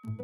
You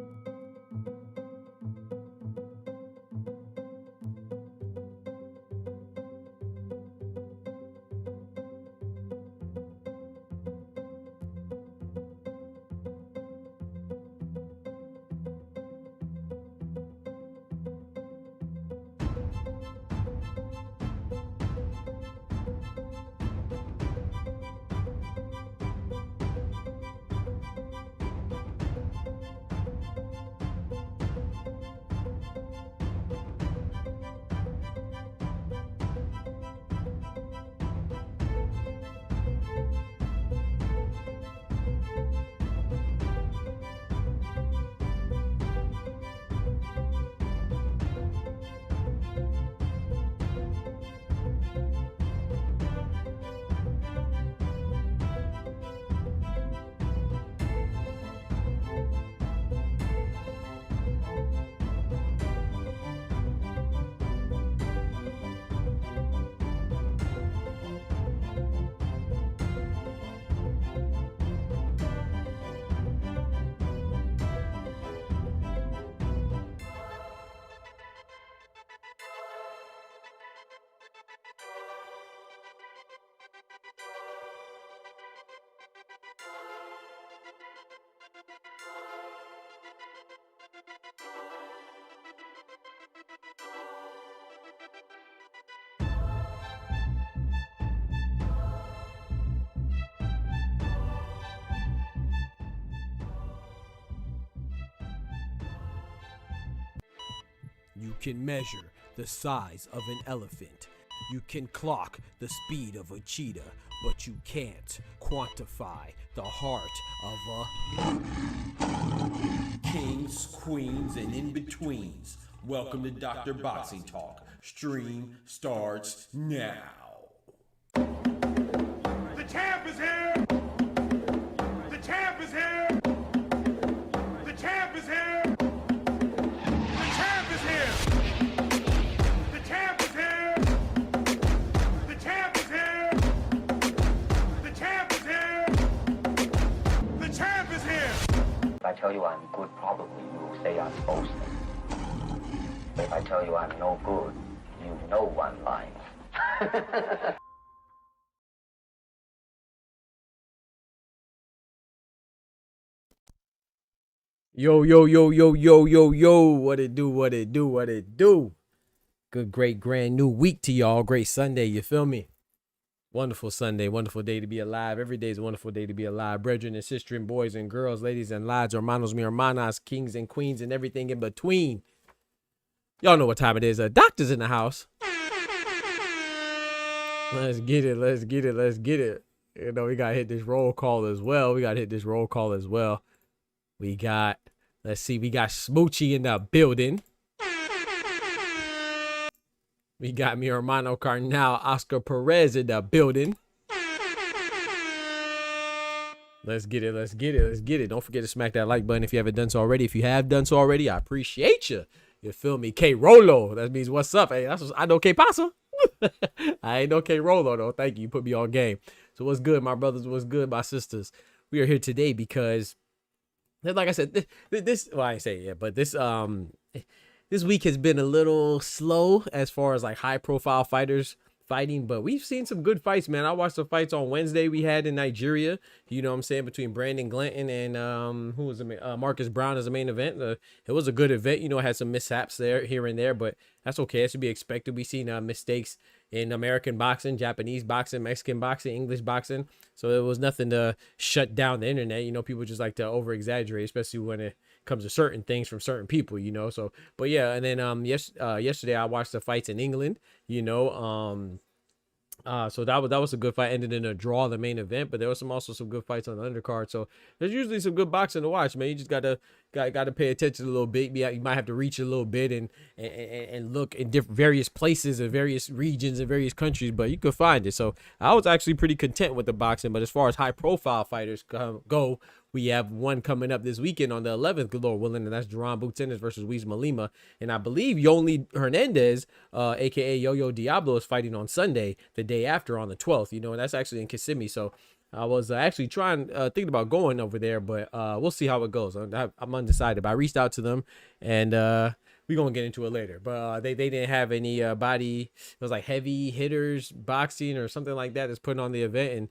can measure the size of an elephant. You can clock the speed of a cheetah, but you can't quantify the heart of a kings, queens, and in-betweens. Welcome to Dr. Boxing Talk. Stream starts now. The champ is here! The champ is here! The champ is here! The champ is here! The champ is here! The champ is here! The champ is here! The champ is here! If I tell you I'm good, probably you will say I'm boasting. But if I tell you I'm no good, you know one line. Yo, yo, yo, yo, yo, yo, yo. What it do, what it do, what it do. Good, great, grand new week to y'all. Great Sunday, you feel me? Wonderful Sunday, wonderful day to be alive. Every day is a wonderful day to be alive. Brethren and sisters, boys and girls, ladies and lads, hermanos, mi hermanas, kings and queens, and everything in between. Y'all know what time it is. Doctor's in the house. Let's get it, let's get it, let's get it. You know, we got to hit this roll call as well. We got let's see, we got Smoochie in the building. We got mi hermano carnal Oscar Perez in the building. Let's get it, let's get it, let's get it. Don't forget to smack that like button if you haven't done so already. If you have done so already, I appreciate you. You feel me? K Rolo. That means what's up? Hey, I know K Pasa. I ain't no K Rolo though. Thank you. You put me on game. So what's good, my brothers? What's good, my sisters? We are here today because, like I said, this well, I ain't say it yet, but this week has been a little slow as far as like high profile fighters fighting, but we've seen some good fights, man. I watched the fights on Wednesday we had in Nigeria, you know what I'm saying, between Brandon Glanton and who was Marcus Brown as the main event. It was a good event, you know, it had some mishaps there here and there, but that's okay. It should be expected. We've seen mistakes in American boxing, Japanese boxing, Mexican boxing, English boxing, so it was nothing to shut down the internet. You know, people just like to over exaggerate, especially when it comes to certain things from certain people, you know. So but yeah, and then yesterday I watched the fights in England, you know. So that was a good fight. Ended in a draw, the main event, but there was also some good fights on the undercard. So there's usually some good boxing to watch, man. You just gotta pay attention a little bit. You might have to reach a little bit and look in various places and various regions and various countries, but you could find it. So I was actually pretty content with the boxing. But as far as high profile fighters go, we have one coming up this weekend on the 11th, good Lord willing, and that's Jaron Ennis versus Weizma Lima. And I believe Yoli Hernandez, aka Yo-Yo Diablo, is fighting on Sunday, the day after, on the 12th, you know, and that's actually in Kissimmee. So I was actually thinking about going over there, but we'll see how it goes. I'm undecided, but I reached out to them, and we're going to get into it later. But they didn't have any body, it was like heavy hitters boxing or something like that that's putting on the event.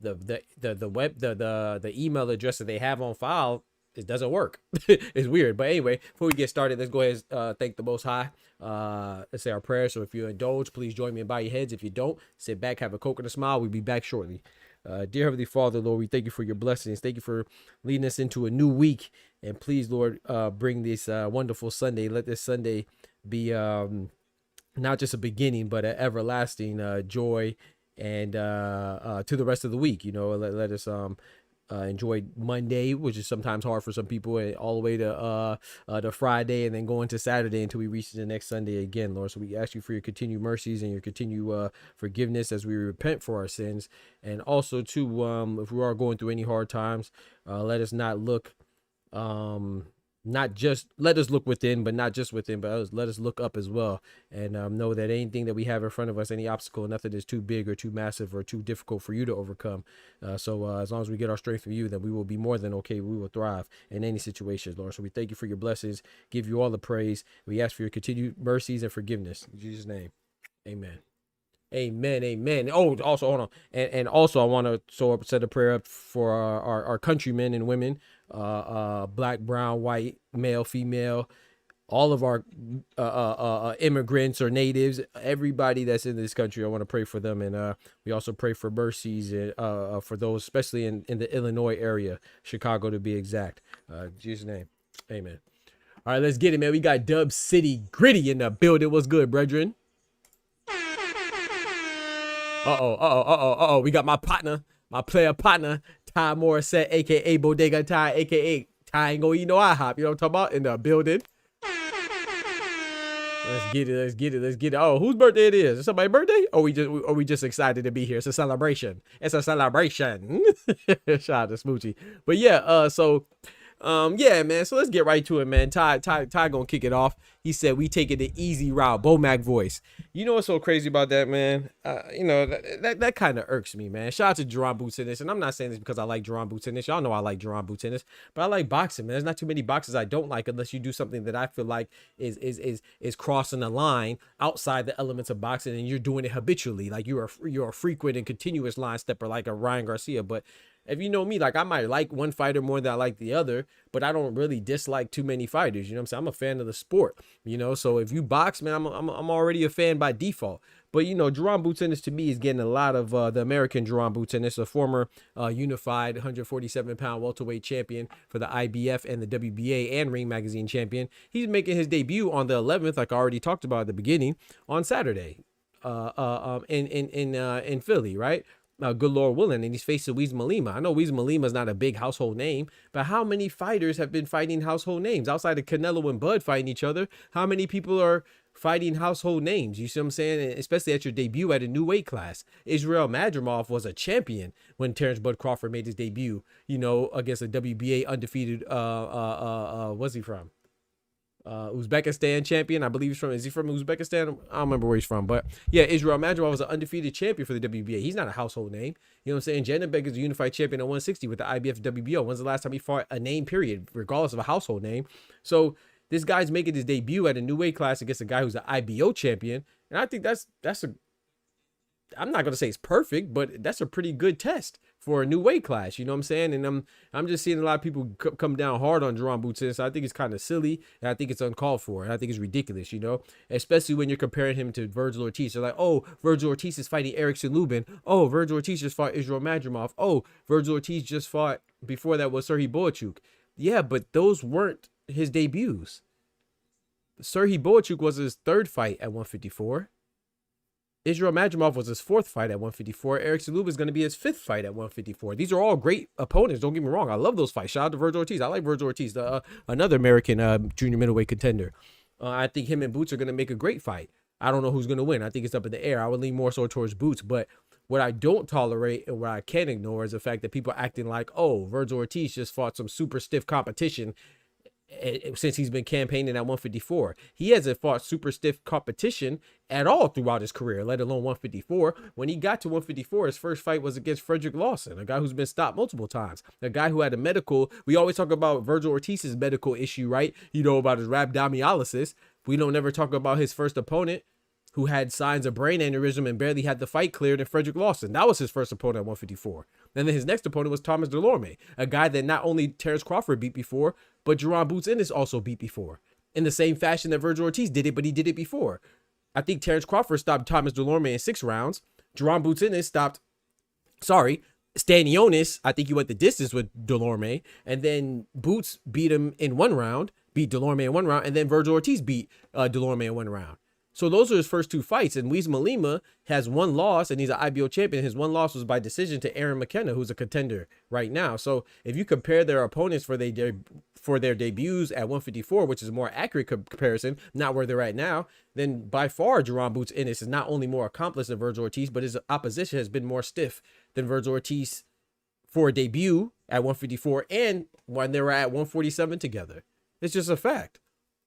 And the email address that they have on file, it doesn't work. It's weird. But anyway, before we get started, let's go ahead and thank the Most High. Let's say our prayers. So if you indulge, please join me and bow your heads. If you don't, sit back, have a coke and a smile. We'll be back shortly. Dear Heavenly Father, Lord, we thank you for your blessings. Thank you for leading us into a new week. And please, Lord, bring this wonderful Sunday. Let this Sunday be not just a beginning, but an everlasting joy and to the rest of the week. You know, let us enjoy Monday, which is sometimes hard for some people, and all the way to Friday, and then going to Saturday until we reach the next Sunday again, Lord. So we ask you for your continued mercies and your continued forgiveness as we repent for our sins. And also too, if we are going through any hard times, let us not look let us look within, but not just within, but let us look up as well, and know that anything that we have in front of us, any obstacle, nothing is too big or too massive or too difficult for you to overcome. So as long as we get our strength from you, then we will be more than okay. We will thrive in any situation, Lord. So we thank you for your blessings, give you all the praise. We ask for your continued mercies and forgiveness. In Jesus' name, amen. Amen. Amen. Oh, also, hold on. And also, I want to set a prayer up for our countrymen and women, black, brown, white, male, female, all of our immigrants or natives, everybody that's in this country. I want to pray for them. And we also pray for mercies for those, especially in the Illinois area, Chicago to be exact. In Jesus' name. Amen. All right, let's get it, man. We got Dub City Gritty in the building. What's good, brethren? We got my partner, my player partner, Ty Morissette, aka Bodega Ty, aka Ty ain't gonna eat no IHOP. You know what I'm talking about? In the building. Let's get it. Oh, whose birthday it is? Is it somebody's birthday? Or we just excited to be here? It's a celebration. Shout out to Smoochie. But yeah, yeah, man. So let's get right to it, man. Ty gonna kick it off. He said we taking the easy route. Bomac voice. You know what's so crazy about that, man? You know that kind of irks me, man. Shout out to Jaron Boots Ennis, and I'm not saying this because I like Jaron Boots Ennis. Y'all know I like Jaron Boots Ennis, but I like boxing, man. There's not too many boxes I don't like unless you do something that I feel like is crossing the line outside the elements of boxing, and you're doing it habitually, like you're a frequent and continuous line stepper like a Ryan Garcia, but. If you know me, like I might like one fighter more than I like the other, but I don't really dislike too many fighters. You know what I'm saying? I'm a fan of the sport, you know? So if you box, man, I'm already a fan by default. But, you know, Jaron Boots Ennis to me is getting a lot of the American Jaron Boots Ennis, a former unified 147-pound welterweight champion for the IBF and the WBA and Ring Magazine champion. He's making his debut on the 11th, like I already talked about at the beginning, on Saturday in Philly, right? Good Lord willing, and he's facing Wiz Malima. I know Wiz Malima is not a big household name, but how many fighters have been fighting household names outside of Canelo and Bud fighting each other? How many people are fighting household names? You see what I'm saying? And especially at your debut at a new weight class. Israel Madrimov was a champion when Terrence Bud Crawford made his debut, you know, against a WBA undefeated, what's he from? Uzbekistan champion, I believe is he from Uzbekistan? I don't remember where he's from, but yeah, Israel Madrimov was an undefeated champion for the WBA. He's not a household name. You know what I'm saying? Janabek is a unified champion at 160 with the IBF WBO. When's the last time he fought a name, period, regardless of a household name? So this guy's making his debut at a new weight class against a guy who's an IBO champion. And I think that's I'm not going to say it's perfect, but that's a pretty good test for a new weight class. You know what I'm saying? And I'm just seeing a lot of people come down hard on Jaron Boots Ennis. I think it's kind of silly, and I think it's uncalled for, and I think it's ridiculous, you know, especially when you're comparing him to Vergil Ortiz. They're like, oh, Vergil Ortiz is fighting Erickson Lubin. Oh, Vergil Ortiz just fought Israel Madrimov. Oh, Vergil Ortiz just fought, before that was Serhiy Boachuk. Yeah, but those weren't his debuts. Serhiy Boachuk was his third fight at 154. Israel Madrimov was his fourth fight at 154. Erickson Lubin is going to be his fifth fight at 154. These are all great opponents. Don't get me wrong. I love those fights. Shout out to Vergil Ortiz. I like Vergil Ortiz, another American junior middleweight contender. I think him and Boots are going to make a great fight. I don't know who's going to win. I think it's up in the air. I would lean more so towards Boots. But what I don't tolerate and what I can't ignore is the fact that people are acting like, oh, Vergil Ortiz just fought some super stiff competition since he's been campaigning at 154. He hasn't fought super stiff competition at all throughout his career, let alone 154. When he got to 154, his first fight was against Frederick Lawson, a guy who's been stopped multiple times, a guy who had a medical. We always talk about Vergil Ortiz's medical issue, right? You know, about his rhabdomyolysis. We don't ever talk about his first opponent who had signs of brain aneurysm and barely had the fight cleared in Frederick Lawson. That was his first opponent at 154. And then his next opponent was Thomas Delorme, a guy that not only Terrence Crawford beat before, but Jaron Boots Ennis also beat before. In the same fashion that Vergil Ortiz did it, but he did it before. I think Terrence Crawford stopped Thomas Delorme in 6 rounds. Jaron Boots Ennis Stanionis, I think he went the distance with Delorme. And then Boots beat him in 1 round, beat Delorme in 1 round, and then Vergil Ortiz beat Delorme in 1 round. So those are his first 2 fights. And Wiesma Lima has 1 loss, and he's an IBO champion. His 1 loss was by decision to Aaron McKenna, who's a contender right now. So if you compare their opponents for their debuts at 154, which is a more accurate comparison, not where they're at now, then by far Jaron Boots Ennis is not only more accomplished than Vergil Ortiz, but his opposition has been more stiff than Vergil Ortiz for a debut at 154 and when they were at 147 together. It's just a fact.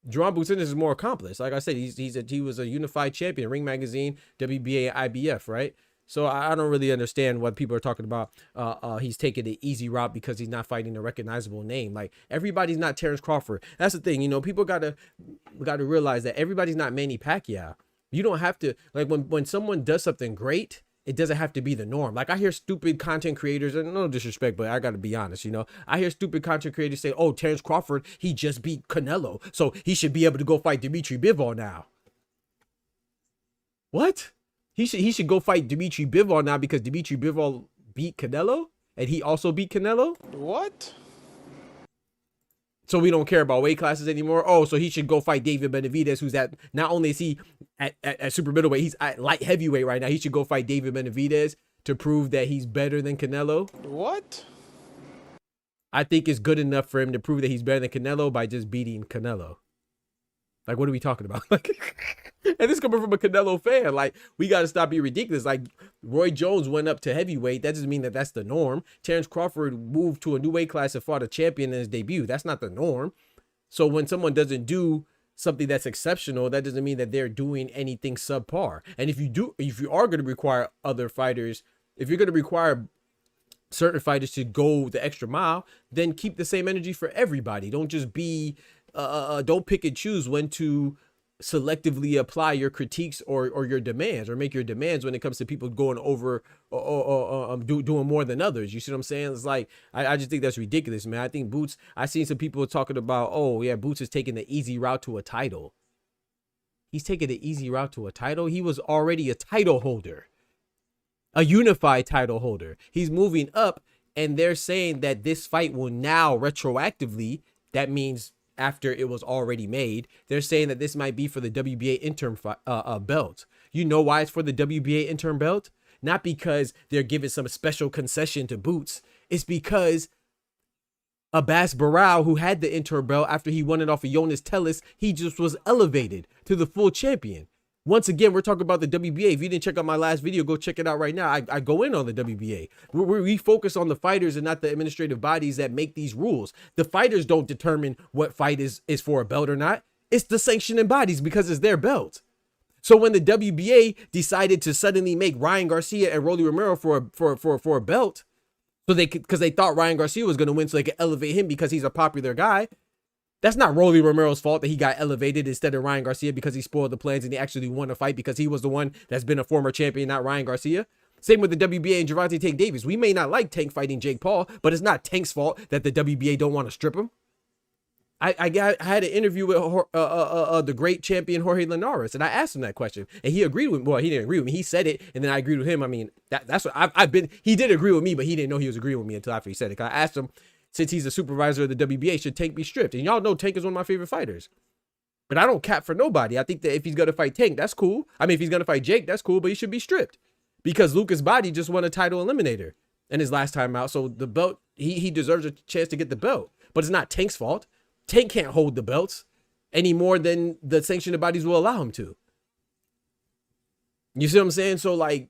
Jaron Boots Ennis is more accomplished. Like I said, he was a unified champion, Ring Magazine, WBA, IBF, right? So I don't really understand what people are talking about. He's taking the easy route because he's not fighting a recognizable name. Like, everybody's not Terrence Crawford. That's the thing, you know. People gotta realize that everybody's not Manny Pacquiao. You don't have to, like, when someone does something great, it doesn't have to be the norm. Like, I hear stupid content creators, and no disrespect, but I got to be honest, you know. I hear stupid content creators say, oh, Terrence Crawford, he just beat Canelo, so he should be able to go fight Dimitri Bivol now. What? He should go fight Dimitri Bivol now because Dimitri Bivol beat Canelo? And he also beat Canelo? What? So we don't care about weight classes anymore. Oh, so he should go fight David Benavidez, who's at, not only is he at super middleweight, he's at light heavyweight right now. He should go fight David Benavidez to prove that he's better than Canelo. What? I think it's good enough for him to prove that he's better than Canelo by just beating Canelo. Like, what are we talking about? Like, and this coming from a Canelo fan. Like, we got to stop being ridiculous. Like, Roy Jones went up to heavyweight. That doesn't mean that that's the norm. Terrence Crawford moved to a new weight class and fought a champion in his debut. That's not the norm. So when someone doesn't do something that's exceptional, that doesn't mean that they're doing anything subpar. And if you are going to require other fighters, if you're going to require certain fighters to go the extra mile, then keep the same energy for everybody. Don't just be don't pick and choose when to selectively apply your critiques or your demands, or make your demands when it comes to people going over or doing more than others. You see what I'm saying? It's like, I just think that's ridiculous, man. I think Boots, I seen some people talking about, oh yeah, Boots is taking the easy route to a title. He's taking the easy route to a title. He was already a title holder, a unified title holder. He's moving up, and they're saying that this fight will now retroactively, that means after it was already made, they're saying that this might be for the WBA interim belt. You know why it's for the WBA interim belt? Not because they're giving some special concession to Boots. It's because Abbas Barao, who had the interim belt after he won it off of Jonas Tellis, he just was elevated to the full champion. Once again, we're talking about the WBA. If you didn't check out my last video, go check it out right now. I go in on the WBA. We focus on the fighters and not the administrative bodies that make these rules. The fighters don't determine what fight is for a belt or not. It's the sanctioning bodies because it's their belt. So when the WBA decided to suddenly make Ryan Garcia and Rolly Romero for a belt, so because they thought Ryan Garcia was going to win, so they could elevate him because he's a popular guy. That's not Rolly Romero's fault that he got elevated instead of Ryan Garcia because he spoiled the plans and he actually won a fight because he was the one that's been a former champion, not Ryan Garcia. Same with the WBA and Gervonta Tank Davis. We may not like Tank fighting Jake Paul, but it's not Tank's fault that the WBA don't want to strip him. I had an interview with the great champion Jorge Linares, and I asked him that question, and he agreed with me. Well, he didn't agree with me. He said it, and then I agreed with him. I mean, that's what I've been. He did agree with me, but he didn't know he was agreeing with me until after he said it. 'Cause I asked him, since he's a supervisor of the WBA, should Tank be stripped? And y'all know Tank is one of my favorite fighters. But I don't cap for nobody. I think that if he's going to fight Tank, that's cool. I mean, if he's going to fight Jake, that's cool, but he should be stripped. Because Lucas Body just won a title eliminator in his last time out. So the belt, he deserves a chance to get the belt. But it's not Tank's fault. Tank can't hold the belts any more than the sanctioned bodies will allow him to. You see what I'm saying? So, like,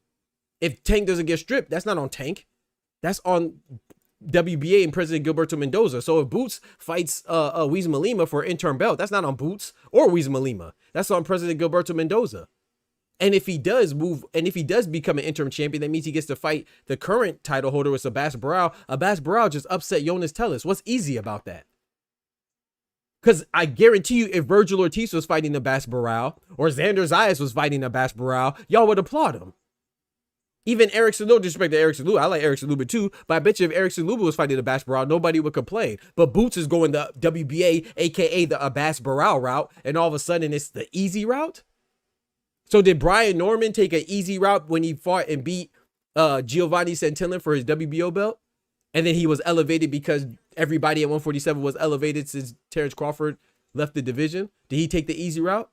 if Tank doesn't get stripped, that's not on Tank. That's on WBA and President Gilberto Mendoza. So if Boots fights Weisman Lima for an interim belt, that's not on Boots or Weisman Lima. That's on President Gilberto Mendoza. And if he does move, and if he does become an interim champion, that means he gets to fight the current title holder with Abbas Barao. Abbas Barao just upset Jonas Tellis. What's easy about that? Because I guarantee you, if Vergil Ortiz was fighting Abbas Barao or Xander Zayas was fighting Abbas Barao, y'all would applaud him. Even Eric Saluba, disrespect to Eric Saluba, I like Eric Saluba too, but I bet you if Eric Saluba was fighting Abbas Barao, nobody would complain. But Boots is going the WBA, aka the Abbas Barao route, and all of a sudden it's the easy route. So did Brian Norman take an easy route when he fought and beat Giovanni Santillan for his WBO belt? And then he was elevated because everybody at 147 was elevated since Terrence Crawford left the division? Did he take the easy route?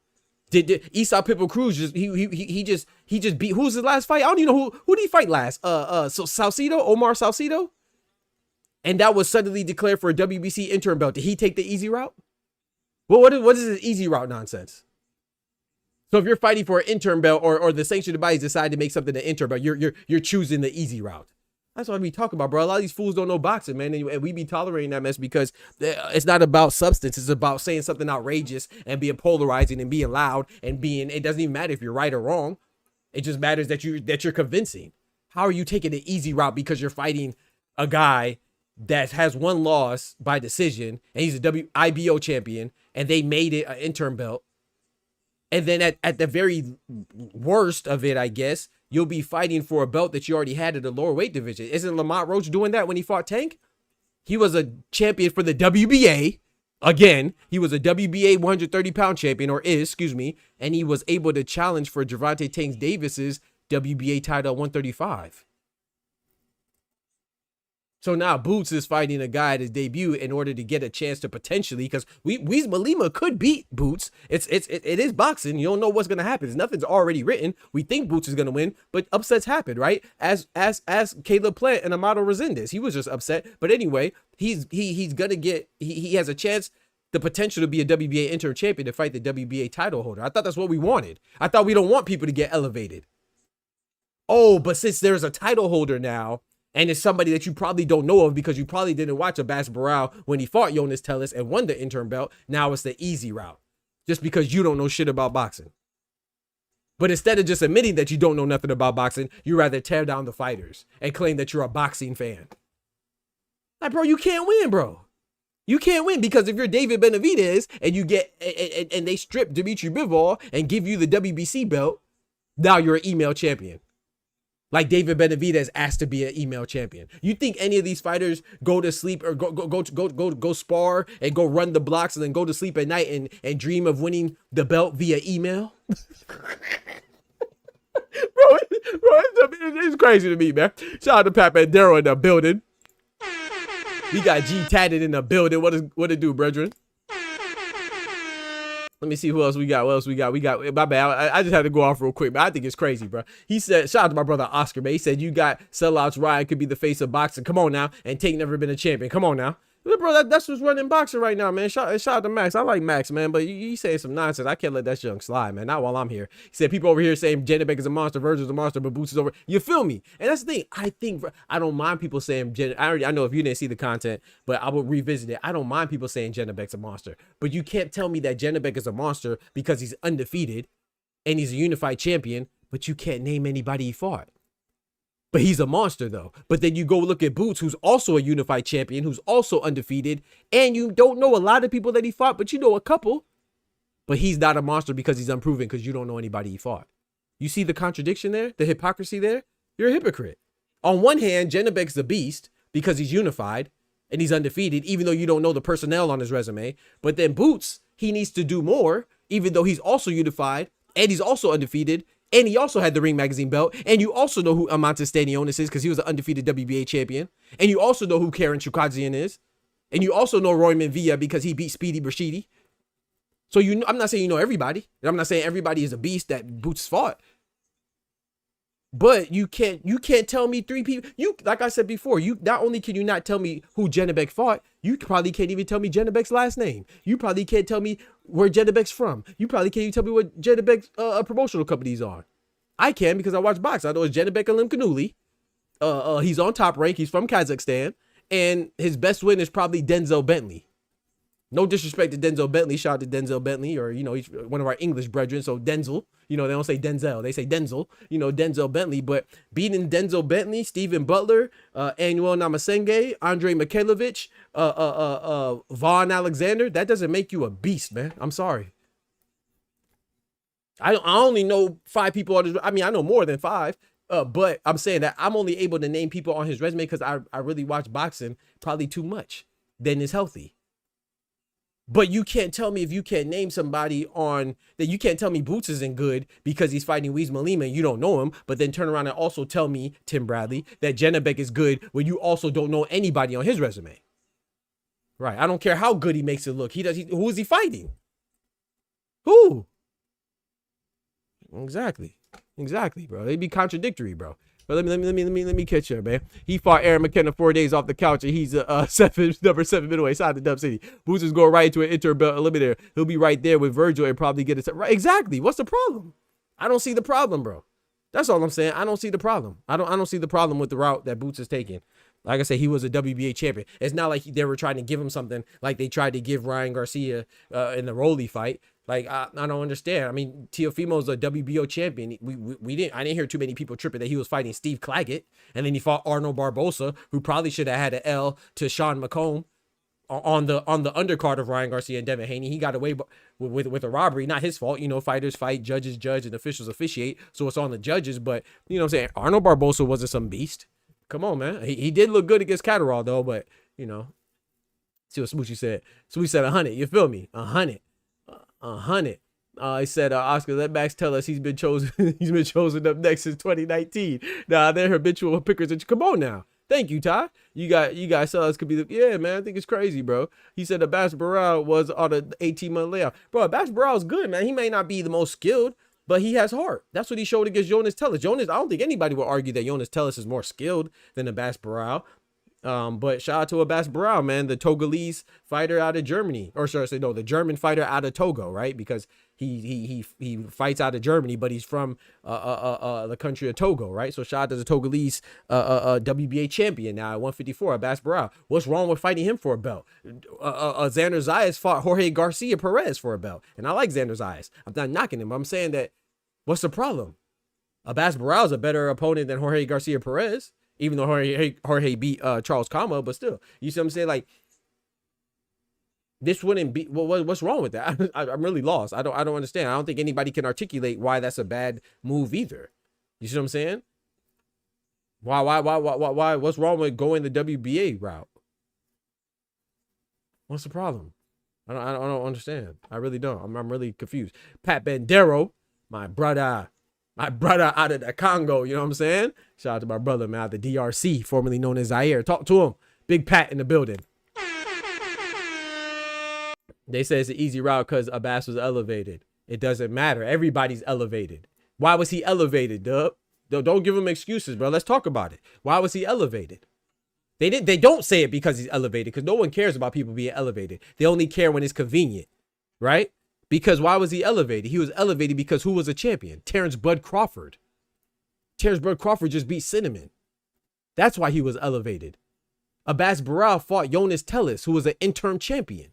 Did Esau Pitbull Cruz just he just beat, who's his last fight? I don't even know who did he fight last? So Salcido, Omar Salcido? And that was suddenly declared for a WBC interim belt. Did he take the easy route? Well, what is this easy route nonsense? So if you're fighting for an interim belt or the sanctioned bodies decide to make something an interim belt, you're choosing the easy route. That's what we talk about, bro. A lot of these fools don't know boxing, man, and we be tolerating that mess because it's not about substance. It's about saying something outrageous and being polarizing and being loud and being. It doesn't even matter if you're right or wrong. It just matters that you're convincing. How are you taking the easy route because you're fighting a guy that has one loss by decision and he's a WIBO champion and they made it an interim belt? And then at the very worst of it, I guess, you'll be fighting for a belt that you already had at the lower weight division. Isn't Lamont Roach doing that when he fought Tank? He was a champion for the WBA. Again, he was a WBA 130-pound champion, or is, excuse me, and he was able to challenge for Gervonta Tank Davis's WBA title at 135. So now Boots is fighting a guy at his debut in order to get a chance to potentially, because Weisman Lima could beat Boots. It is boxing. You don't know what's gonna happen. Nothing's already written. We think Boots is gonna win, but upsets happen, right? As Caleb Plant and Amado Resendez, he was just upset. But anyway, he's gonna get he has a chance, the potential to be a WBA interim champion to fight the WBA title holder. I thought that's what we wanted. I thought we don't want people to get elevated. Oh, but since there's a title holder now, and it's somebody that you probably don't know of because you probably didn't watch Abbas Barao when he fought Jonas Tellis and won the interim belt. Now it's the easy route just because you don't know shit about boxing. But instead of just admitting that you don't know nothing about boxing, you rather tear down the fighters and claim that you're a boxing fan. Like, bro, you can't win, bro. You can't win because if you're David Benavidez and you get and they strip Dimitri Bivol and give you the WBC belt, now you're an email champion. Like David Benavidez asked to be an email champion. You think any of these fighters go to sleep or go spar and go run the blocks and then go to sleep at night and dream of winning the belt via email? bro, it's crazy to me, man. Shout out to Pat Bandero in the building. We got G Tatted in the building. What it do, brethren? Let me see who else we got. What else we got? My bad. I just had to go off real quick, but I think it's crazy, bro. He said, shout out to my brother Oscar, man. He said, you got sellouts. Ryan could be the face of boxing. Come on now. And Tank never been a champion. Come on now. Bro, that's what's running boxing right now, man. Shout out to Max. I like Max, man, but you saying some nonsense. I can't let that junk slide, man. Not while I'm here. He said people over here saying Janibek is a monster, Vergil's a monster, but Boots is over. You feel me? And that's the thing. I think I don't mind people saying I know if you didn't see the content, but I will revisit it. I don't mind people saying Janibek's a monster, but you can't tell me that Janibek is a monster because he's undefeated and he's a unified champion, but you can't name anybody he fought. But he's a monster, though. But then you go look at Boots, who's also a unified champion, who's also undefeated, and you don't know a lot of people that he fought, but you know a couple. But he's not a monster because he's unproven because you don't know anybody he fought. You see the contradiction there? The hypocrisy there? You're a hypocrite. On one hand, Janibek's a beast because he's unified and he's undefeated, even though you don't know the personnel on his resume. But then Boots, he needs to do more, even though he's also unified and he's also undefeated. And he also had the Ring Magazine belt. And you also know who Amantes Stanionis is because he was an undefeated WBA champion. And you also know who Karen Chukadzian is. And you also know Royman Villa because he beat Speedy Brashidi. So I'm not saying you know everybody. And I'm not saying everybody is a beast that Boots fought. But you can't tell me three people. Like I said before, not only can you not tell me who Janibek fought, you probably can't even tell me Janibek's last name. You probably can't tell me where Janibek's from. You probably can't even tell me what Janibek's promotional companies are. I can because I watch box. I know it's Janibek Alim Kanuli. He's on Top Rank. He's from Kazakhstan. And his best win is probably Denzel Bentley. No disrespect to Denzel Bentley. Shout out to Denzel Bentley, or, you know, he's one of our English brethren. So Denzel, you know, they don't say Denzel, they say Denzel, you know, Denzel Bentley. But beating Denzel Bentley, Stephen Butler, Anuel Namasenge, Andre Mikhailovich, Vaughn Alexander, that doesn't make you a beast, man. I'm sorry. I only know 5 people on this. I mean, I know more than 5. But I'm saying that I'm only able to name people on his resume because I really watch boxing probably too much than is healthy. But you can't tell me, if you can't name somebody on that, you can't tell me Boots isn't good because he's fighting Weez Malima and you don't know him, but then turn around and also tell me, Tim Bradley, that Janabek is good when you also don't know anybody on his resume. Right. I don't care how good he makes it look. Who is he fighting? Who? Exactly, bro. They be contradictory, bro. But let me catch you, man. He fought Aaron McKenna 4 days off the couch, and he's number 7 middleweight side of Dub City. Boots is going right into an interbelt eliminator. He'll be right there with Vergil and probably get it right. Exactly. What's the problem? I don't see the problem, bro. That's all I'm saying. I don't see the problem. I don't see the problem with the route that Boots is taking. Like I said, he was a WBA champion. It's not like they were trying to give him something like they tried to give Ryan Garcia in the Rolly fight. Like, I don't understand. I mean, Teofimo's a WBO champion. I didn't hear too many people tripping that he was fighting Steve Claggett. And then he fought Arnold Barbosa, who probably should have had an L to Sean McComb on the undercard of Ryan Garcia and Devin Haney. He got away with a robbery. Not his fault. You know, fighters fight, judges judge, and officials officiate. So it's on the judges. But, you know what I'm saying? Arnold Barbosa wasn't some beast. Come on, man. He did look good against Catterall, though. But, you know, see what Smoochie said. Smoochie said 100. You feel me? 100. 100. He said, Oscar, let Max tell us he's been chosen. He's been chosen up next since 2019. Nah, they're habitual pickers. Come on now. Thank you, Ty. You guys saw us could be yeah, man. I think it's crazy, bro. He said Abbas Barral was on an 18-month layoff. Bro, Abbas Barral's good, man. He may not be the most skilled, but he has heart. That's what he showed against Jonas Tellis. I don't think anybody would argue that Jonas Tellis is more skilled than Abbas Barral. But shout out to Abbas Barral, man, the Togolese fighter out of Germany, or should I say, no, the German fighter out of Togo, right? Because he fights out of Germany, but he's from the country of Togo, right? So shout out to the Togolese WBA champion now at 154, Abbas Barral. What's wrong with fighting him for a belt? Xander Zayas fought Jorge Garcia Perez for a belt, and I like Xander Zayas. I'm not knocking him. I'm saying that what's the problem? Abbas Barral is a better opponent than Jorge Garcia Perez. Even though Jorge beat Charles Kama, but still, you see what I'm saying? Like, this wouldn't be. What's wrong with that? I'm really lost. I don't understand. I don't think anybody can articulate why that's a bad move either. You see what I'm saying? Why? What's wrong with going the WBA route? What's the problem? I don't understand. I really don't. I'm really confused. Pat Bandero, my brother out of the Congo, you know what I'm saying? Shout out to my brother, man, out of the DRC, formerly known as Zaire. Talk to him. Big Pat in the building. They say it's an easy route because Abbas was elevated. It doesn't matter. Everybody's elevated. Why was he elevated, Dub? Don't give him excuses, bro. Let's talk about it. Why was he elevated? They don't say it because he's elevated, because no one cares about people being elevated. They only care when it's convenient, right? Because why was he elevated? He was elevated because who was a champion? Terrence Bud Crawford. Terrence Bud Crawford just beat Cinnamon. That's why he was elevated. Abbas Barral fought Jonas Tellis, who was an interim champion.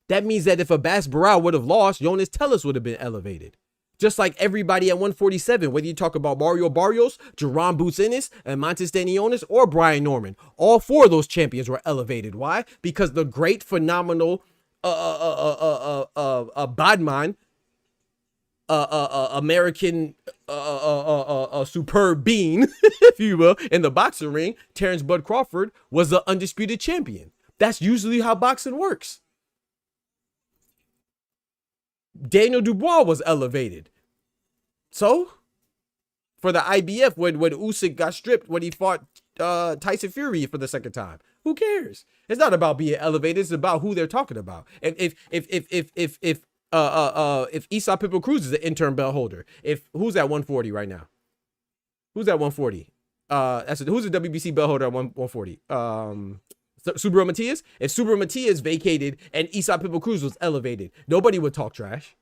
That means that if Abbas Barral would have lost, Jonas Tellis would have been elevated. Just like everybody at 147, whether you talk about Mario Barrios, Jaron Boots Ennis, and Montes Stanionis, or Brian Norman, all 4 of those champions were elevated. Why? Because the great, phenomenal Badman, American superb being, if you will, in the boxing ring, Terrence Bud Crawford was the undisputed champion. That's usually how boxing works. Daniel Dubois was elevated. So, for the IBF, when Usyk got stripped when he fought Tyson Fury for the second time, who cares? It's not about being elevated. It's about who they're talking about. And if Isa Pitbull Cruz is the interim belt holder, who's at 140 right now? Who's at 140? Who's the WBC belt holder at 140? Subriel Matias. If Subriel Matias vacated and Isa Pitbull Cruz was elevated, nobody would talk trash.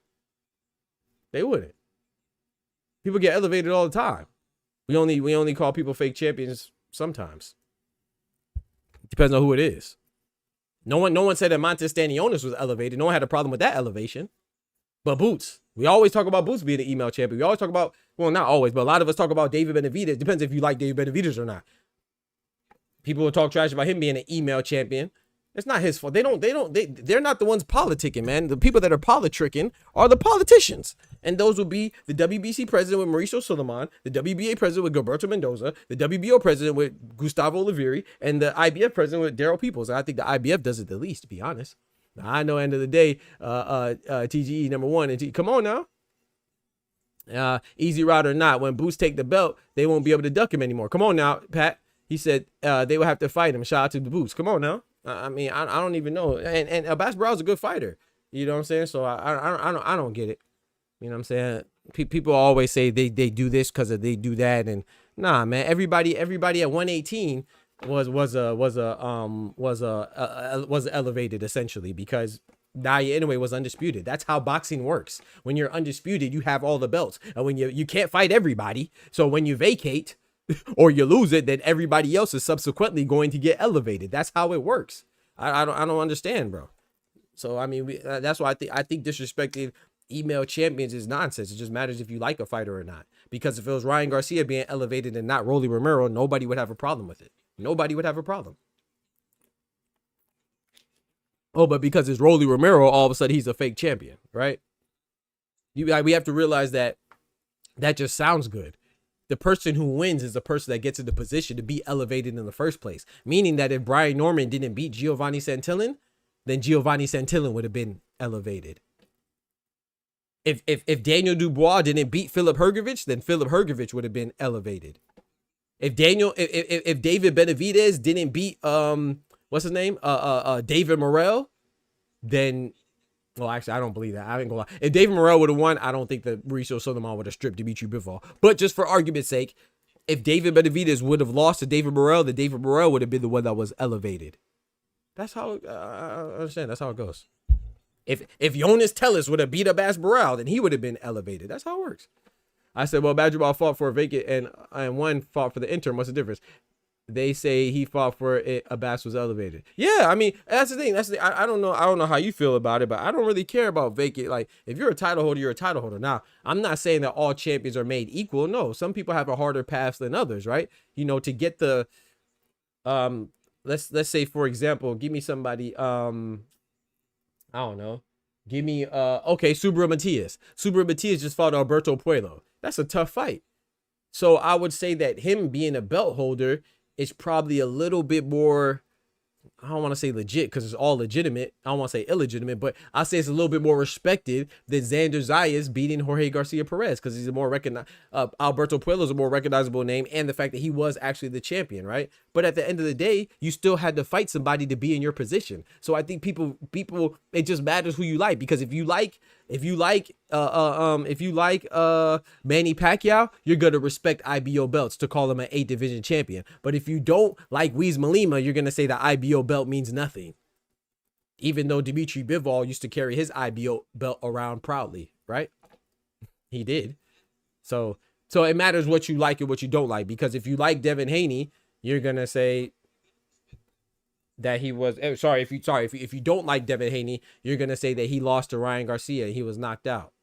They wouldn't. People get elevated all the time. We only call people fake champions sometimes. Depends on who it is. No one said that Montes Stanionis was elevated. No one had a problem with that elevation. But Boots, we always talk about Boots being the email champion. We always talk about, well, not always, but a lot of us talk about David Benavidez. Depends if you like David Benavidez or not. People will talk trash about him being an email champion. It's not his fault. They're not the ones politicking, man. The people that are politicking are the politicians. And those will be the WBC president with Mauricio Suleiman, the WBA president with Gilberto Mendoza, the WBO president with Gustavo Oliveri, and the IBF president with Daryl Peoples. And I think the IBF does it the least, to be honest. Now, I know end of the day, TGE #1 and come on now. Easy route or not, when Boots take the belt, they won't be able to duck him anymore. Come on now, Pat. He said they will have to fight him. Shout out to the Boots. Come on now. I mean, I don't even know. And Abbas Barrow's a good fighter. You know what I'm saying? So I don't get it. You know what I'm saying? People always say they do this because they do that, and nah, man. Everybody at 118 was elevated essentially because Naoya Inoue was undisputed. That's how boxing works. When you're undisputed, you have all the belts, and when you can't fight everybody. So when you vacate or you lose it, then everybody else is subsequently going to get elevated. That's how it works. I don't understand, bro. So I mean, that's why I think disrespecting email champions is nonsense. It just matters if you like a fighter or not. Because if it was Ryan Garcia being elevated and not Rolly Romero, nobody would have a problem with it. Nobody would have a problem. Oh, but because it's Rolly Romero, all of a sudden he's a fake champion, right? We have to realize that just sounds good. The person who wins is the person that gets in the position to be elevated in the first place. Meaning that if Brian Norman didn't beat Giovanni Santillan, then Giovanni Santillan would have been elevated. If Daniel Dubois didn't beat Filip Hrgovic, then Filip Hrgovic would have been elevated. If David Benavidez didn't beat what's his name? David Morrell, then well, actually, I don't believe that. I ain't gonna lie. If David Morrell would have won, I don't think that Mauricio Suleiman would have stripped Dimitri Bivol. But just for argument's sake, if David Benavidez would have lost to David Morrell, then David Morrell would have been the one that was elevated. That's how I understand. That's how it goes. If Jonas Tellis would have beat up Ass Burrell, then he would have been elevated. That's how it works. I said, well, Badgerball fought for a vacant and one fought for the interim. What's the difference? They say he fought for it. Abbas was elevated. Yeah, I mean, that's the thing. I don't know. I don't know how you feel about it, but I don't really care about vacant. Like, if you're a title holder, you're a title holder. Now, I'm not saying that all champions are made equal. No, some people have a harder path than others, right? You know, to get the let's say, for example, give me somebody I don't know. Give me okay, Subriel Matias. Subriel Matias just fought Alberto Puello. That's a tough fight. So I would say that him being a belt holder is probably a little bit more, I don't want to say legit because it's all legitimate. I don't want to say illegitimate, but I'll say it's a little bit more respected than Xander Zayas beating Jorge Garcia Perez because he's a more recognized, Alberto Puello is a more recognizable name, and the fact that he was actually the champion, right? But at the end of the day, you still had to fight somebody to be in your position. So I think people, it just matters who you like, because if you like Manny Pacquiao, you're gonna respect IBO belts to call him an 8 division champion. But if you don't like Wies Malima, you're gonna say the IBO belt means nothing. Even though Dimitri Bivol used to carry his IBO belt around proudly, right? He did. So it matters what you like and what you don't like, because if you like Devin Haney, you're gonna say that he was if you don't like Devin Haney, you're gonna say that he lost to Ryan Garcia and he was knocked out.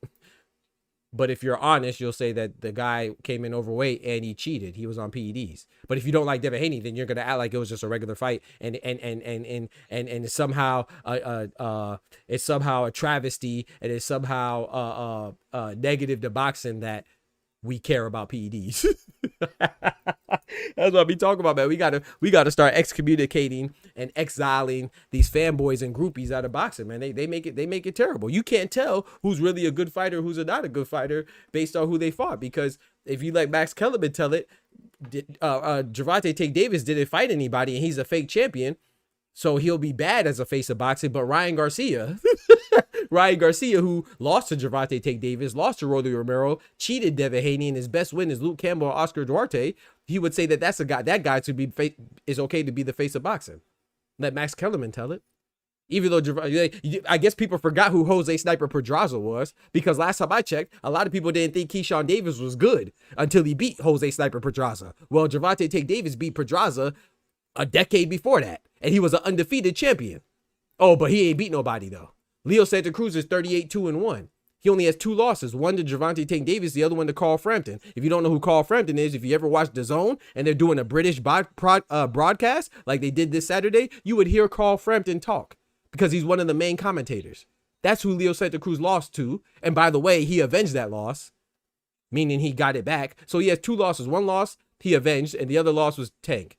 But if you're honest, you'll say that the guy came in overweight and he cheated. He was on PEDs. But if you don't like Devin Haney, then you're gonna act like it was just a regular fight and it's somehow a travesty, and it's somehow negative to boxing that we care about PEDs. That's what I be talking about, man. We gotta start excommunicating and exiling these fanboys and groupies out of boxing, man. They make it terrible. You can't tell who's really a good fighter, who's not a good fighter based on who they fought. Because if you let Max Kellerman tell it, Gervonta Tank Davis didn't fight anybody and he's a fake champion, so he'll be bad as a face of boxing. But Ryan Garcia, who lost to Gervonta Tank Davis, lost to Rolly Romero, cheated Devin Haney, and his best win is Luke Campbell or Oscar Duarte, he would say that that guy is okay to be the face of boxing. Let Max Kellerman tell it. Even though I guess people forgot who Jose Sniper Pedraza was, because last time I checked, a lot of people didn't think Keyshawn Davis was good until he beat Jose Sniper Pedraza. Well, Gervonta Tank Davis beat Pedraza a decade before that, and he was an undefeated champion. Oh, but he ain't beat nobody though. Leo Santa Cruz is 38-2-1. He only has 2 losses, one to Gervonta Tank Davis, the other one to Carl Frampton. If you don't know who Carl Frampton is, if you ever watched DAZN and they're doing a British broadcast like they did this Saturday, you would hear Carl Frampton talk because he's one of the main commentators. That's who Leo Santa Cruz lost to. And by the way, he avenged that loss, meaning he got it back. So he has 2 losses. One loss he avenged, and the other loss was Tank.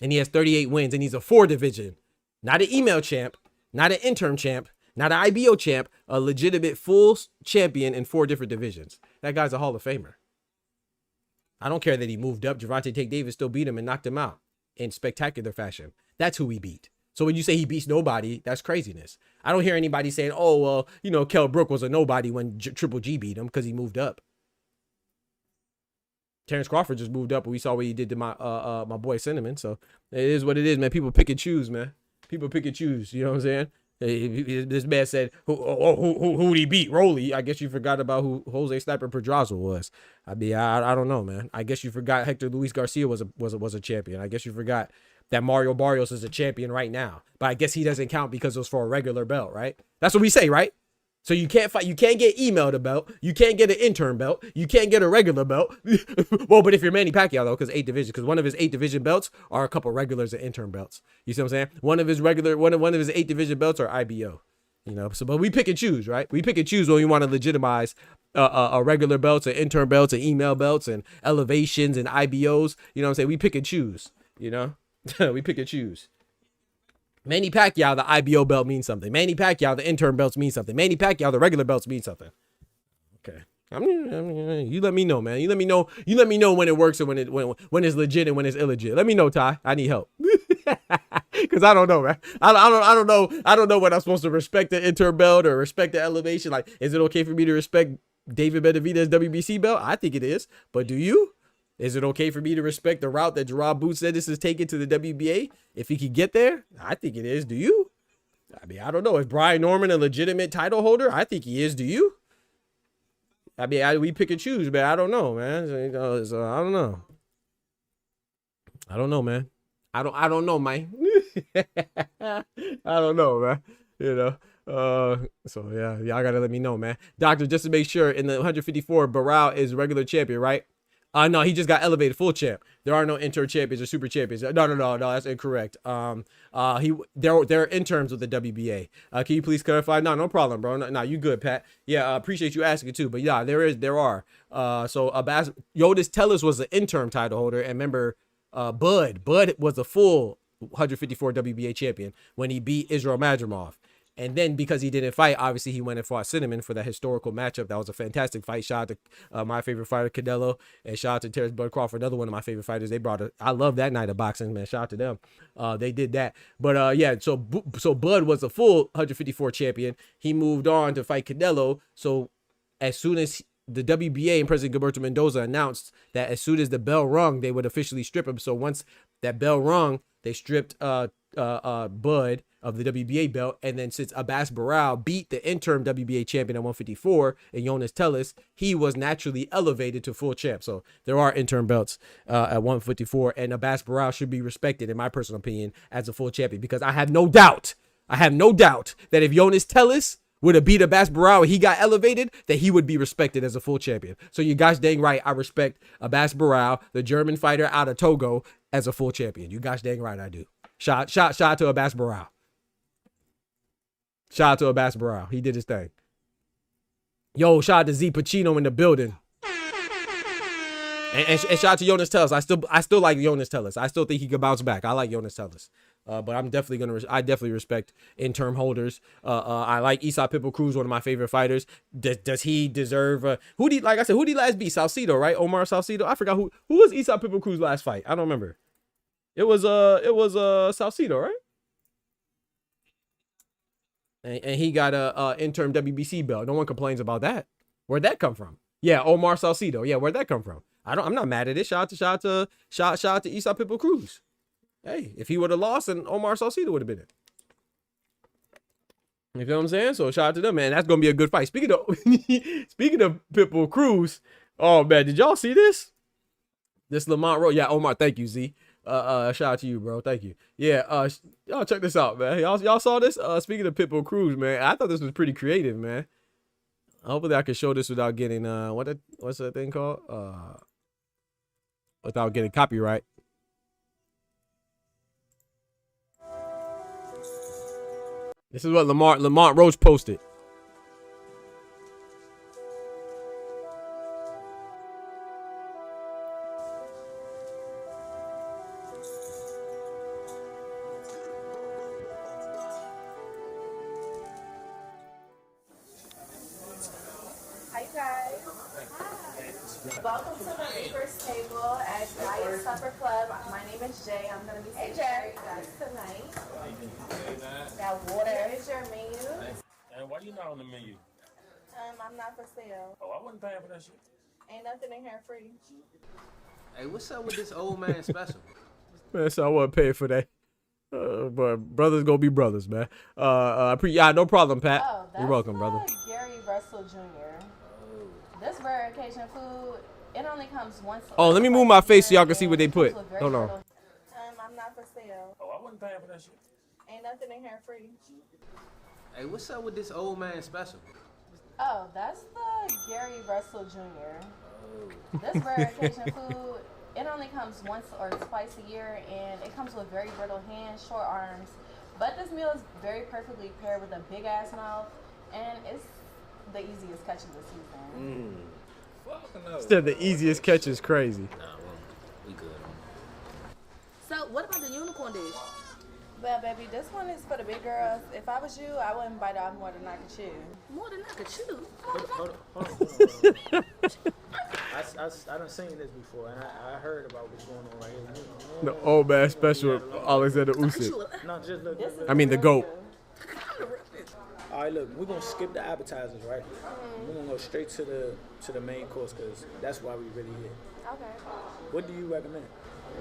And he has 38 wins, and he's a 4 division. Not an email champ, not an interim champ, not an IBO champ, a legitimate full champion in 4 different divisions. That guy's a Hall of Famer. I don't care that he moved up. Gervonta Tank Davis still beat him and knocked him out in spectacular fashion. That's who he beat. So when you say he beats nobody, that's craziness. I don't hear anybody saying, oh, well, you know, Kell Brook was a nobody when Triple G beat him because he moved up. Terrence Crawford just moved up, and we saw what he did to my my boy Cinnamon. So it is what it is, man. People pick and choose, man. People pick and choose. You know what I'm saying? This man said, who did he beat? Rolly. I guess you forgot about who Jose Sniper Pedraza was. I mean, I don't know, man. I guess you forgot Hector Luis Garcia was a champion. I guess you forgot that Mario Barrios is a champion right now. But I guess he doesn't count because it was for a regular belt, right? That's what we say, right? So you can't fight. You can't get emailed a belt. You can't get an intern belt. You can't get a regular belt. Well, but if you're Manny Pacquiao though, because 8 division, because one of his 8 division belts are a couple regulars and intern belts. You see what I'm saying? One of his 8 division belts are IBO. You know. So, but we pick and choose, right? We pick and choose when we want to legitimize a regular belts, and intern belts, and email belts, and elevations, and IBOs. You know what I'm saying? We pick and choose. You know, we pick and choose. Manny Pacquiao, the IBO belt means something. Manny Pacquiao, the intern belts mean something. Manny Pacquiao, the regular belts mean something. Okay. You let me know, man. You let me know. You let me know when it works and when it's legit and when it's illegit. Let me know, Ty. I need help. Cause I don't know, man. I don't know. I don't know when I'm supposed to respect the intern belt or respect the elevation. Like, is it okay for me to respect David Benavidez's WBC belt? I think it is. But do you? Is it okay for me to respect the route that Gerard Boots said this is taken to the WBA? If he could get there, I think it is. Do you? I mean, I don't know. Is Brian Norman a legitimate title holder? I think he is. Do you? I mean, we pick and choose, man. I don't know, man. So, I don't know. I don't know, man. I don't know, man. I don't know, man. You know. So yeah, y'all gotta let me know, man. Doctor, just to make sure, in the 154, Barao is regular champion, right? No, he just got elevated full champ. There are no intern champions or super champions. No, that's incorrect. There are interns with the WBA. Can you please clarify? No problem, bro. No, you good, Pat. Yeah, appreciate you asking too. But yeah, there are. So Yotis Tellis was an interim title holder, and remember, Bud was a full 154 WBA champion when he beat Israel Madrimov. And then because he didn't fight, obviously he went and fought Cinnamon for that historical matchup. That was a fantastic fight. Shout out to my favorite fighter, Canelo, and shout out to Terrence Bud Crawford, another one of my favorite fighters. I love that night of boxing, man. Shout out to them. They did that. But yeah, so Bud was a full 154 champion. He moved on to fight Canelo. So as soon as the WBA and President Gilberto Mendoza announced that as soon as the bell rung, they would officially strip him. So once that bell rung, they stripped Bud of the WBA belt, and then since Abbas Barao beat the interim WBA champion at 154 and Yotis Tellis, he was naturally elevated to full champ. So there are interim belts at 154, and Abbas Barao should be respected, in my personal opinion, as a full champion, because I have no doubt that if Yotis Tellis would have beat Abbas Barao and he got elevated, that he would be respected as a full champion. So you guys dang right, I respect Abbas Barao, the German fighter out of Togo, as a full champion. You guys dang right I do. Shout out to Abbas Barao. Shout out to Abbas Barao. He did his thing. Yo, shout out to Z Pacino in the building. And shout out to Yotis Tellis. I still like Yotis Tellis. I still think he could bounce back. I like Yotis Tellis. But I'm definitely I definitely respect interim holders. I like Isaac Pitbull Cruz, one of my favorite fighters. Does he deserve who did he last beat? Salcido, right? Omar Salcido. I forgot who was Isaac Pitbull Cruz's last fight. I don't remember. It was Salcido, right? And he got a interim WBC belt. No one complains about that. Where'd that come from? Yeah, Omar Salcido. Yeah, where'd that come from? I'm not mad at it. Shout out to Isaac Pitbull Cruz. Hey, if he would have lost, then Omar Salcido would have been it. You feel what I'm saying? So shout out to them, man. That's gonna be a good fight. Speaking of Pitbull Cruz, oh man, did y'all see this? This Lamont Road. Yeah, Omar, thank you, Z. Shout out to you, bro. Thank you. Yeah. Y'all check this out, man. Y'all saw this? Speaking of Pitbull Cruise, man, I thought this was pretty creative, man. Hopefully I can show this without getting what's that thing called? Without getting copyright. This is what Lamont Roach posted. Hi guys. Welcome to the Reaper's Table at Diet Supper Club. My name is Jay. I'm going to be sitting for you guys tonight. Got water. Here is your menu. And why you not on the menu? I'm not for sale. Oh, I wasn't paying for that shit. Ain't nothing in here free. Hey, what's up with this old man special? Man, so I wasn't paying for that. But brothers gonna be brothers, man. No problem, Pat. Oh, that's You're welcome, brother. Gary Russell Jr. This rare occasion food, it only comes once. Oh, let me move my face so y'all can see what they put. Hold on. I'm not for sale. Oh, I wasn't paying for that shit. Ain't nothing in here free. Hey, what's up with this old man special? Oh, that's the Gary Russell Jr. This rare occasion food, it only comes once or twice a year, and it comes with very brittle hands, short arms. But this meal is very perfectly paired with a big ass mouth, and it's the easiest catch of the season. Still, the easiest catch is crazy. Nah, we good. So, what about the unicorn dish? But baby, this one is for the big girls. If I was you, I wouldn't bite off more than I could chew. More than I could chew. Hold on. I done seen this before, and I heard about what's going on right here. The old man special, Alexander I could Usyk. chew it. No, just look. This is I mean, the GOAT. All right, look, we're gonna skip the appetizers, right? We're gonna go straight to the main course, because that's why we really here. Okay. What do you recommend?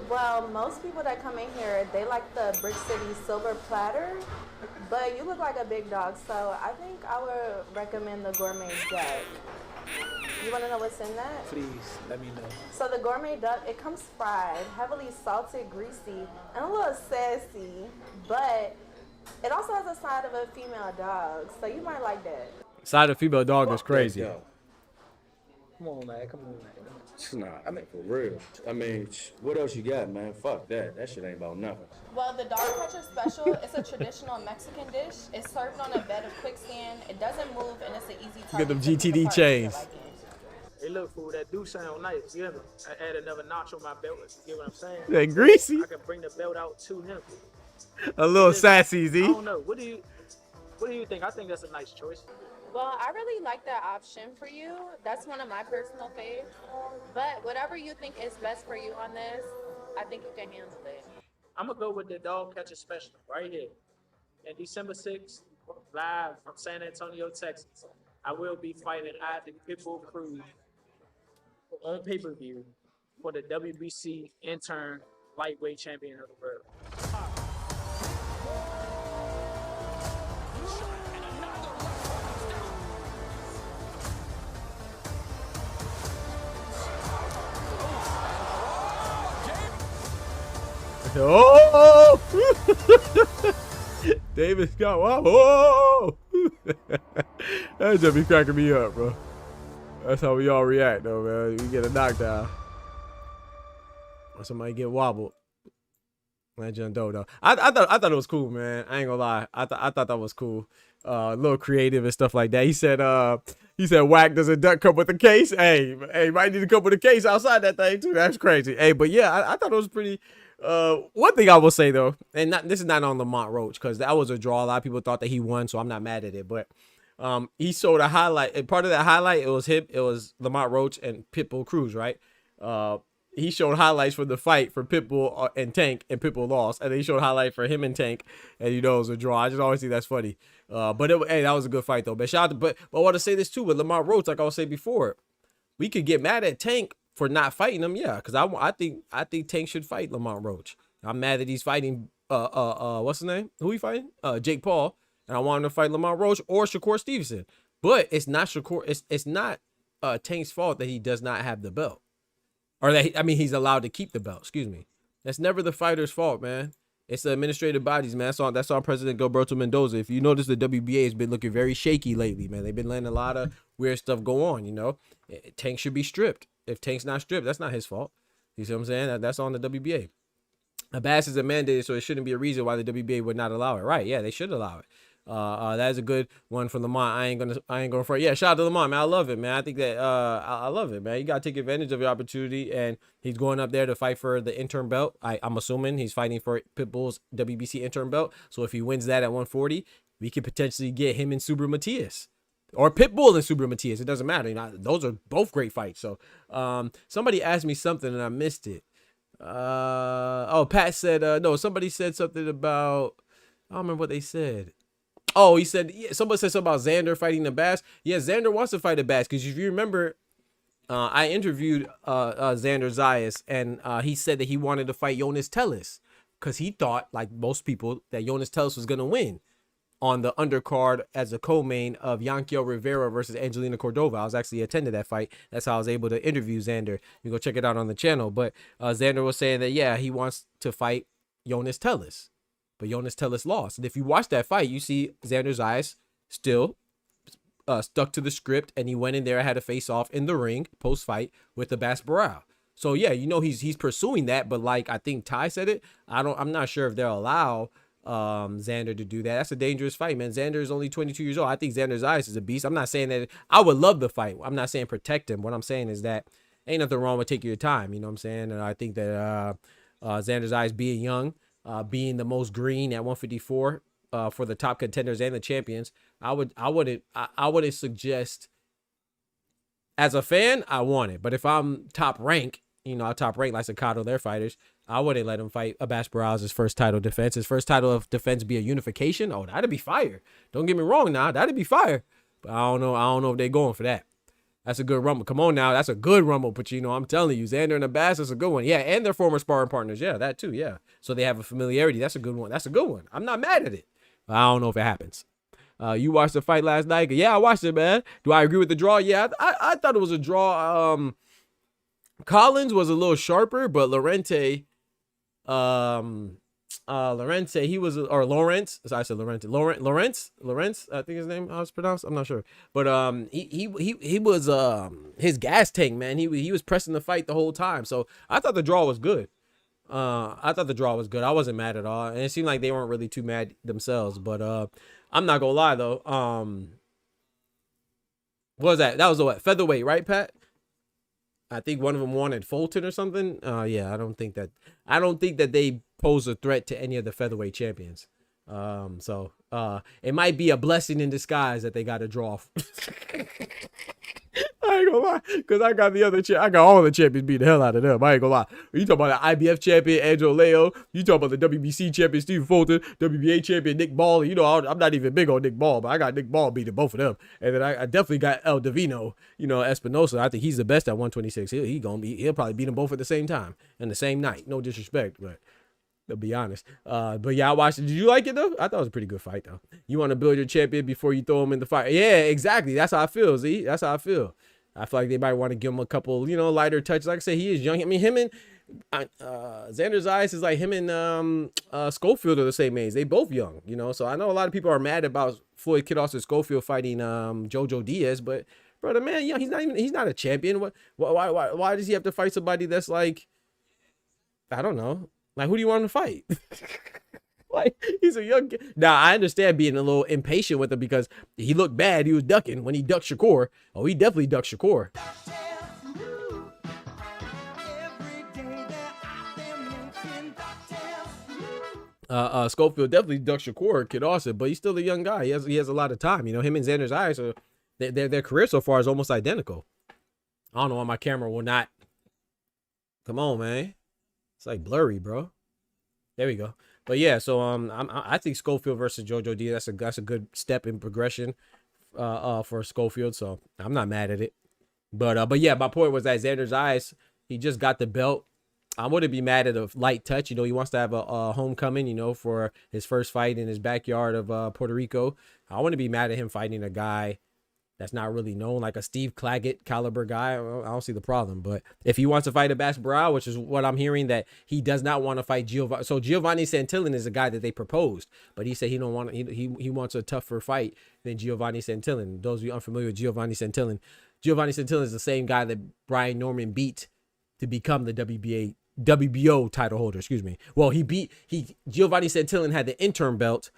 Well, most people that come in here, they like the Brick City silver platter, but you look like a big dog, so I think I would recommend the gourmet duck. You want to know what's in that? Please let me know. So the gourmet duck, it comes fried, heavily salted, greasy, and a little sassy, but it also has a side of a female dog, so you might like that. Side of female dog is crazy. Come on, man. Come on, man. Nah, I mean, for real. I mean, what else you got, man? Fuck that. That shit ain't about nothing. Well, the dog catcher special, it's a traditional Mexican dish. It's served on a bed of quicksand. It doesn't move, and it's an easy target. Get them to pick GTD apart chains. if you like it. Hey, look, fool, that do sound nice. You hear me? I add another notch on my belt. You get what I'm saying? That greasy. I can bring the belt out to him. A little sassy, I Z. don't know. What do you think? I think that's a nice choice. Well, I really like that option for you. That's one of my personal faves. But whatever you think is best for you on this, I think you can handle it. I'm gonna go with the dog catcher special right here. And December 6th, live from San Antonio, Texas, I will be fighting Isaac Pitbull Cruz on pay-per-view for the WBC intern lightweight champion of the world. Oh! David Scott. Whoa! That just be cracking me up, bro. That's how we all react, though, man. We get a knockdown. Or somebody get wobbled. Legend though. I thought it was cool, man. I ain't gonna lie. I thought that was cool. A little creative and stuff like that. He said whack, does a duck come with a case? Hey, might need to come with a case outside that thing too. That's crazy. Hey, but yeah, I thought it was pretty. One thing I will say though, and this is not on Lamont Roach, because that was a draw. A lot of people thought that he won, so I'm not mad at it. But he showed a highlight, and part of that highlight, it was Lamont Roach and Pitbull Cruz, right? He showed highlights for the fight for Pitbull and Tank, and Pitbull lost, and then he showed highlight for him and Tank, and it was a draw. I just always think that's funny. But hey, that was a good fight though. But shout out to, but I want to say this too with Lamont Roach, like I was saying before, we could get mad at Tank for not fighting him, yeah, because I think Tank should fight Lamont Roach. I'm mad that he's fighting what's his name? Who he fighting? Jake Paul, and I want him to fight Lamont Roach or Shakur Stevenson. But it's not Shakur. It's not Tank's fault that he does not have the belt, or that he's allowed to keep the belt. Excuse me. That's never the fighter's fault, man. It's the administrative bodies, man. That's on President Gilberto Mendoza. If you notice, the WBA has been looking very shaky lately, man. They've been letting a lot of weird stuff go on, you know. Tank should be stripped. If Tank's not stripped, that's not his fault. You see what I'm saying? That's on the WBA. Abbas is a mandate, so it shouldn't be a reason why the WBA would not allow it. Right? Yeah, they should allow it. That is a good one from Lamont. I ain't gonna front. Yeah, shout out to Lamont, man. I love it, man. I think that I love it, man. You gotta take advantage of your opportunity, and he's going up there to fight for the interim belt. I'm assuming he's fighting for Pitbull's WBC interim belt. So if he wins that at 140, we could potentially get him and Subra Matias. Or Pitbull and Subra Matias. It doesn't matter. You know, those are both great fights. So somebody asked me something and I missed it. Pat said no, somebody said something about, I don't remember what they said. Oh, he said, yeah, somebody said something about Xander fighting the Bass. Yeah, Xander wants to fight the Bass because if you remember, I interviewed Xander Zayas, and he said that he wanted to fight Jonas Tellis because he thought, like most people, that Jonas Tellis was going to win on the undercard as a co-main of Yanquiel Rivera versus Angelina Cordova. I was actually attending that fight. That's how I was able to interview Xander. You go check it out on the channel. But Xander was saying that, yeah, he wants to fight Jonas Tellis. But Jonas Tellis lost. And if you watch that fight, you see Xander's eyes still stuck to the script, and he went in there and had a face-off in the ring post-fight with the Bass Barral. So yeah, you know he's pursuing that, but like I think Ty said it, I'm not sure if they'll allow Xander to do that. That's a dangerous fight, man. Xander is only 22 years old. I think Xander's eyes is a beast. I'm not saying that I would love the fight. I'm not saying protect him. What I'm saying is that ain't nothing wrong with taking your time. You know what I'm saying? And I think that Xander's eyes being young, being the most green at 154 for the top contenders and the champions, I wouldn't suggest, as a fan, I want it. But if I'm top rank, you know, top rank like Sakado, their fighters, I wouldn't let him fight Abbas Barral's first title defense. His first title of defense be a unification. Oh, that'd be fire. Don't get me wrong now, that'd be fire. But I don't know if they're going for that. That's a good rumble. Come on now, that's a good rumble, Pacino. I'm telling you, Xander and Abbas is a good one. Yeah, and they're former sparring partners. Yeah, that too. Yeah, so they have a familiarity. That's a good one. That's a good one. I'm not mad at it. But I don't know if it happens. You watched the fight last night? Yeah, I watched it, man. Do I agree with the draw? Yeah, I thought it was a draw. Collins was a little sharper, but Lorente, he was, or Lawrence. So I said Lorente. Lawrence. I think his name how it's pronounced. I'm not sure, but he was his gas tank, man. He was pressing the fight the whole time. So I thought the draw was good. I wasn't mad at all, and it seemed like they weren't really too mad themselves. But I'm not gonna lie though. What was that? That was what, featherweight, right, Pat? I think one of them wanted Fulton or something. Yeah, I don't think that they pose a threat to any of the featherweight champions. So it might be a blessing in disguise that they got a draw. I ain't gonna lie, because I got all the champions beat the hell out of them. I ain't gonna lie. You talk about the IBF champion Angelo Leo, you talk about the WBC champion Stephen Fulton, WBA champion Nick Ball. You know, I'm not even big on Nick Ball, but I got Nick Ball beating both of them. And then I definitely got El Divino, you know, Espinosa. I think he's the best at 126. He'll probably beat them both at the same time and the same night. No disrespect, but to be honest. But yeah, I watched it. Did you like it though? I thought it was a pretty good fight though. You want to build your champion before you throw him in the fight. Yeah, exactly. That's how I feel, Z. That's how I feel. I feel like they might want to give him a couple, you know, lighter touches. Like I said, he is young. I mean, him and Xander's eyes is like him and Schofield are the same age. They both young, you know. So I know a lot of people are mad about Floyd Kid Schofield fighting Jojo Diaz, but brother, man, yeah, he's not a champion. Why does he have to fight somebody that's like, I don't know. Like, who do you want him to fight? Like, he's a young kid. Now, I understand being a little impatient with him because he looked bad. He was ducking when he ducked Shakur. Oh, he definitely ducked Shakur. Schofield definitely ducked Shakur, Kid Austin, but he's still a young guy. He has a lot of time. You know, him and Xander's eyes are their career so far is almost identical. I don't know why my camera will not. Come on, man. It's like blurry, bro. There we go. But yeah, so I think Schofield versus Jojo Diaz, that's a good step in progression for Schofield. So I'm not mad at it. But yeah, my point was that Xander's eyes, he just got the belt. I wouldn't be mad at a light touch. You know, he wants to have a homecoming, you know, for his first fight in his backyard of Puerto Rico. I wouldn't be mad at him fighting a guy that's not really known, like a Steve Claggett caliber guy, I don't see the problem. But if he wants to fight a Brow, which is what I'm hearing, that he does not want to fight Giovanni. So Giovanni Santillan is a guy that they proposed, but he said he don't want. He wants a tougher fight than Giovanni Santillan. Those of you unfamiliar with Giovanni Santillan is the same guy that Brian Norman beat to become the WBO title holder. Excuse me. Well, Giovanni Santillan had the interim belt.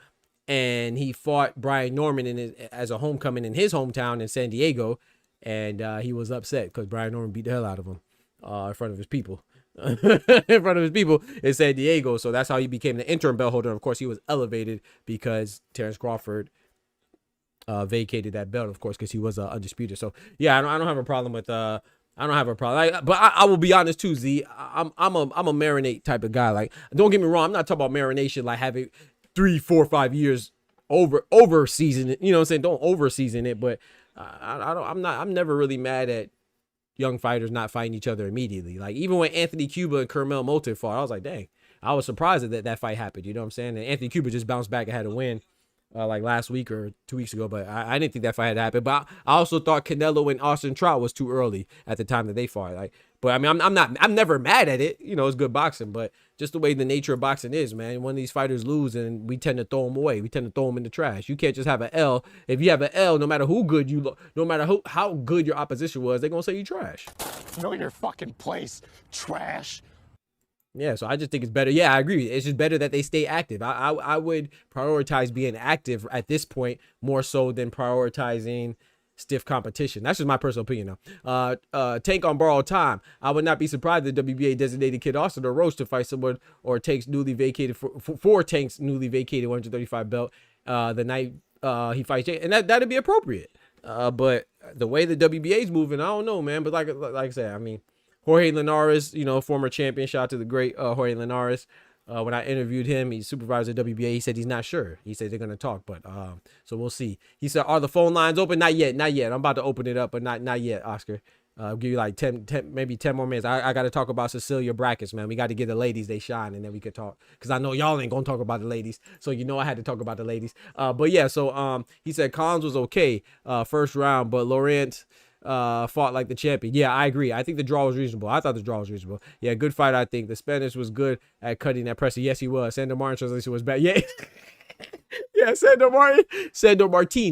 And he fought Brian Norman as a homecoming in his hometown in San Diego. And he was upset because Brian Norman beat the hell out of him in front of his people. In front of his people in San Diego. So that's how he became the interim belt holder. Of course, he was elevated because Terrence Crawford vacated that belt, of course, because he was undisputed. So, yeah, I don't have a problem with... I don't have a problem. But I will be honest, too, Z. I'm a marinate type of guy. Like, don't get me wrong. I'm not talking about marination like having... 3, 4, 5 years over season it, you know what I'm saying? Don't over season it, but I'm never really mad at young fighters not fighting each other immediately. Like even when Anthony Cuba and Kermel Moulton fought, I was like, dang, I was surprised that fight happened. You know what I'm saying? And Anthony Cuba just bounced back and had a win like last week or 2 weeks ago, but I didn't think that fight had happened. But I also thought Canelo and Austin Trout was too early at the time that they fought. Like, but I mean, I'm never mad at it. You know, it's good boxing, but just the way the nature of boxing is, man. When these fighters lose, and we tend to throw them away, we tend to throw them in the trash. You can't just have an L. If you have an L, no matter who good you look, no matter how good your opposition was, they're gonna say you trash. Know your fucking place, trash. Yeah, so I just think it's better. Yeah, I agree. It's just better that they stay active. I would prioritize being active at this point more so than prioritizing stiff competition. That's just my personal opinion, though. Tank on borrowed time. I would not be surprised if the WBA designated Kid Austin or Roach to fight someone or Tank's newly vacated for Tank's newly vacated 135 belt the night he fights Jay, and that'd be appropriate. But the way the WBA is moving, I don't know, man. But like I said, I mean, Jorge Linares, you know, former champion. Shout out to the great Jorge Linares. When I interviewed him, he supervised the WBA. He said he's not sure. He said they're going to talk, but so we'll see. He said, are the phone lines open? Not yet. I'm about to open it up, but not yet, Oscar. I'll give you like 10, maybe 10 more minutes. I got to talk about Cecilia Braekhus, man. We got to give the ladies they shine, and then we could talk. Because I know y'all ain't going to talk about the ladies. So, you know, I had to talk about the ladies. But yeah, so he said Collins was okay first round, but Laurent fought like the champion. Yeah, I agree. I think the draw was reasonable. I thought the draw was reasonable. Yeah, good fight, I think. The Spanish was good at cutting that pressure. Yes, he was. Sandor Martin translation was bad. Yeah. Yeah, Sandor Martin,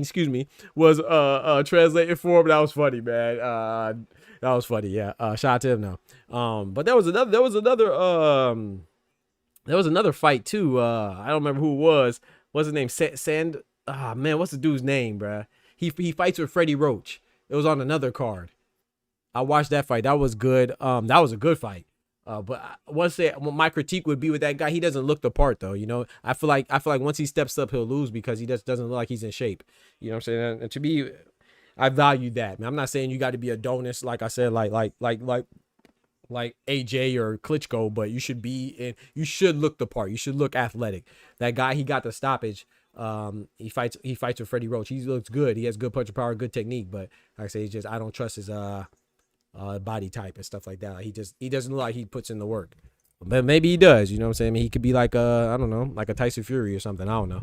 excuse me, was translated for him. That was funny, man. That was funny. Yeah. Shout out to him now. But there was another fight too. I don't remember who it was. What's his name? Man, what's the dude's name, bruh? He fights with Freddie Roach. It was on another card. I watched that fight. That was good. That was a good fight. But my critique would be with that guy, he doesn't look the part though. You know, I feel like once he steps up, he'll lose because he just doesn't look like he's in shape. You know what I'm saying? And to me, I value that. Man, I'm not saying you got to be Adonis, like I said, like AJ or Klitschko, but you should look the part. You should look athletic. That guy, he got the stoppage. He fights with Freddie Roach. He looks good. He has good punch power, good technique, but like I say, it's just I don't trust his body type and stuff like that. Like, he doesn't look like he puts in the work. But maybe he does, you know what I'm saying? I mean, he could be like I don't know, like a Tyson Fury or something. I don't know.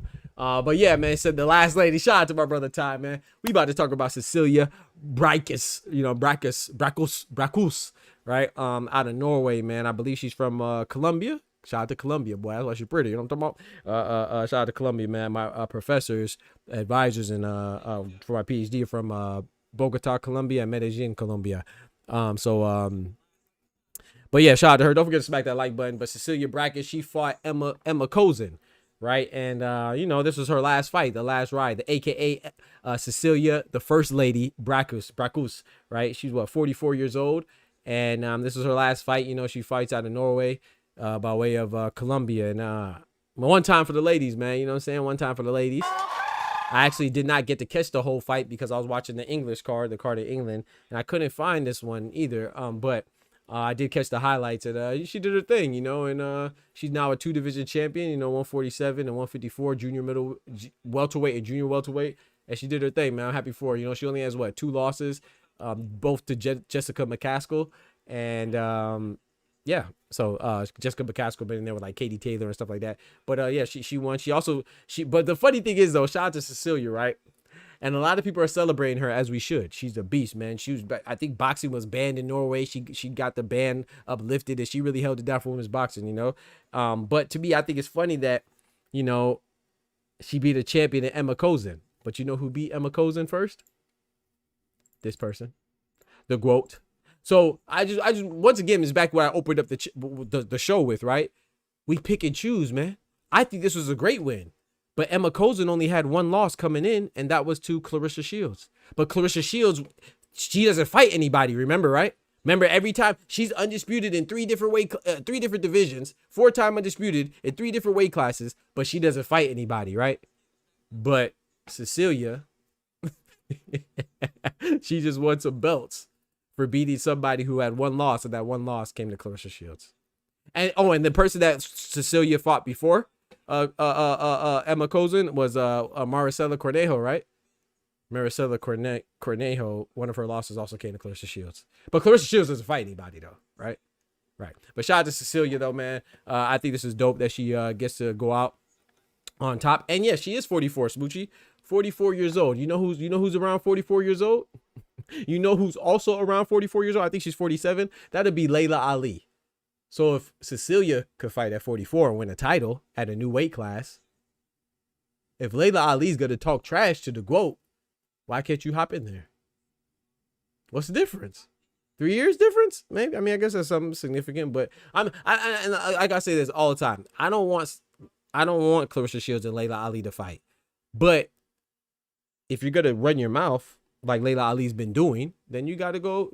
But yeah, man, said the last lady. Shout out to my brother Ty, man. We about to talk about Cecilia Braekhus, you know, Brækhus, right? Out of Norway, man. I believe she's from Colombia. Shout out to Colombia, boy. That's why she's pretty. You know what I'm talking about? Shout out to Colombia, man. My professors, advisors, and for my PhD are from Bogota, Colombia, and Medellin, Colombia. But yeah, shout out to her. Don't forget to smack that like button. But Cecilia Braekhus, she fought Emma Kozin, right? And you know, this was her last fight, the last ride, the AKA Cecilia, the First Lady Brækhus, right? She's 44 years old, and this was her last fight. You know, she fights out of Norway by way of Colombia. And one time for the ladies, man. You know what I'm saying? One time for the ladies. I actually did not get to catch the whole fight because I was watching the English card, the card of England, and I couldn't find this one either. But I did catch the highlights, and she did her thing, you know, and she's now a 2-division champion, you know, 147 and 154, junior welterweight and junior welterweight, and she did her thing, man. I'm happy for her. You know, she only has 2 losses, both to Jessica McCaskill, and yeah, so Jessica McCaskill been in there with like Katie Taylor and stuff like that. But yeah, she won. But the funny thing is though, shout out to Cecilia, right? And a lot of people are celebrating her, as we should. She's a beast, man. I think boxing was banned in Norway. She got the ban uplifted, and she really held it down for women's boxing, you know. But to me, I think it's funny that, you know, she beat a champion in Emma Kozin. But you know who beat Emma Kozin first? This person, the GOAT. So I just once again, it's back where I opened up the show with, right? We pick and choose, man. I think this was a great win. But Emma Kozin only had one loss coming in, and that was to Clarissa Shields. But Clarissa Shields, she doesn't fight anybody, remember, right? Remember, every time she's undisputed in three different divisions, 4-time undisputed in 3 different weight classes, but she doesn't fight anybody, right? But Cecilia, she just won some belts for beating somebody who had one loss, and that one loss came to Clarissa Shields. And the person that Cecilia fought before Emma Kozin was Maricela Cornejo, right? Maricela Cornejo, one of her losses also came to Clarissa Shields. But Clarissa Shields doesn't fight anybody though, right? Right. But shout out to Cecilia though, man. I think this is dope that she gets to go out on top. And yeah, she is 44, Smoochie. 44 years old. You know who's around 44 years old? You know who's also around 44 years old? I think she's 47. That'd be Layla Ali. So if Cecilia could fight at 44 and win a title at a new weight class, if Layla Ali's going to talk trash to the GOAT, why can't you hop in there? What's the difference? 3 years difference? Maybe. I mean, I guess that's something significant, but I gotta say this all the time. I don't want Clarissa Shields and Layla Ali to fight. But if you're gonna run your mouth like Layla Ali's been doing, then you gotta go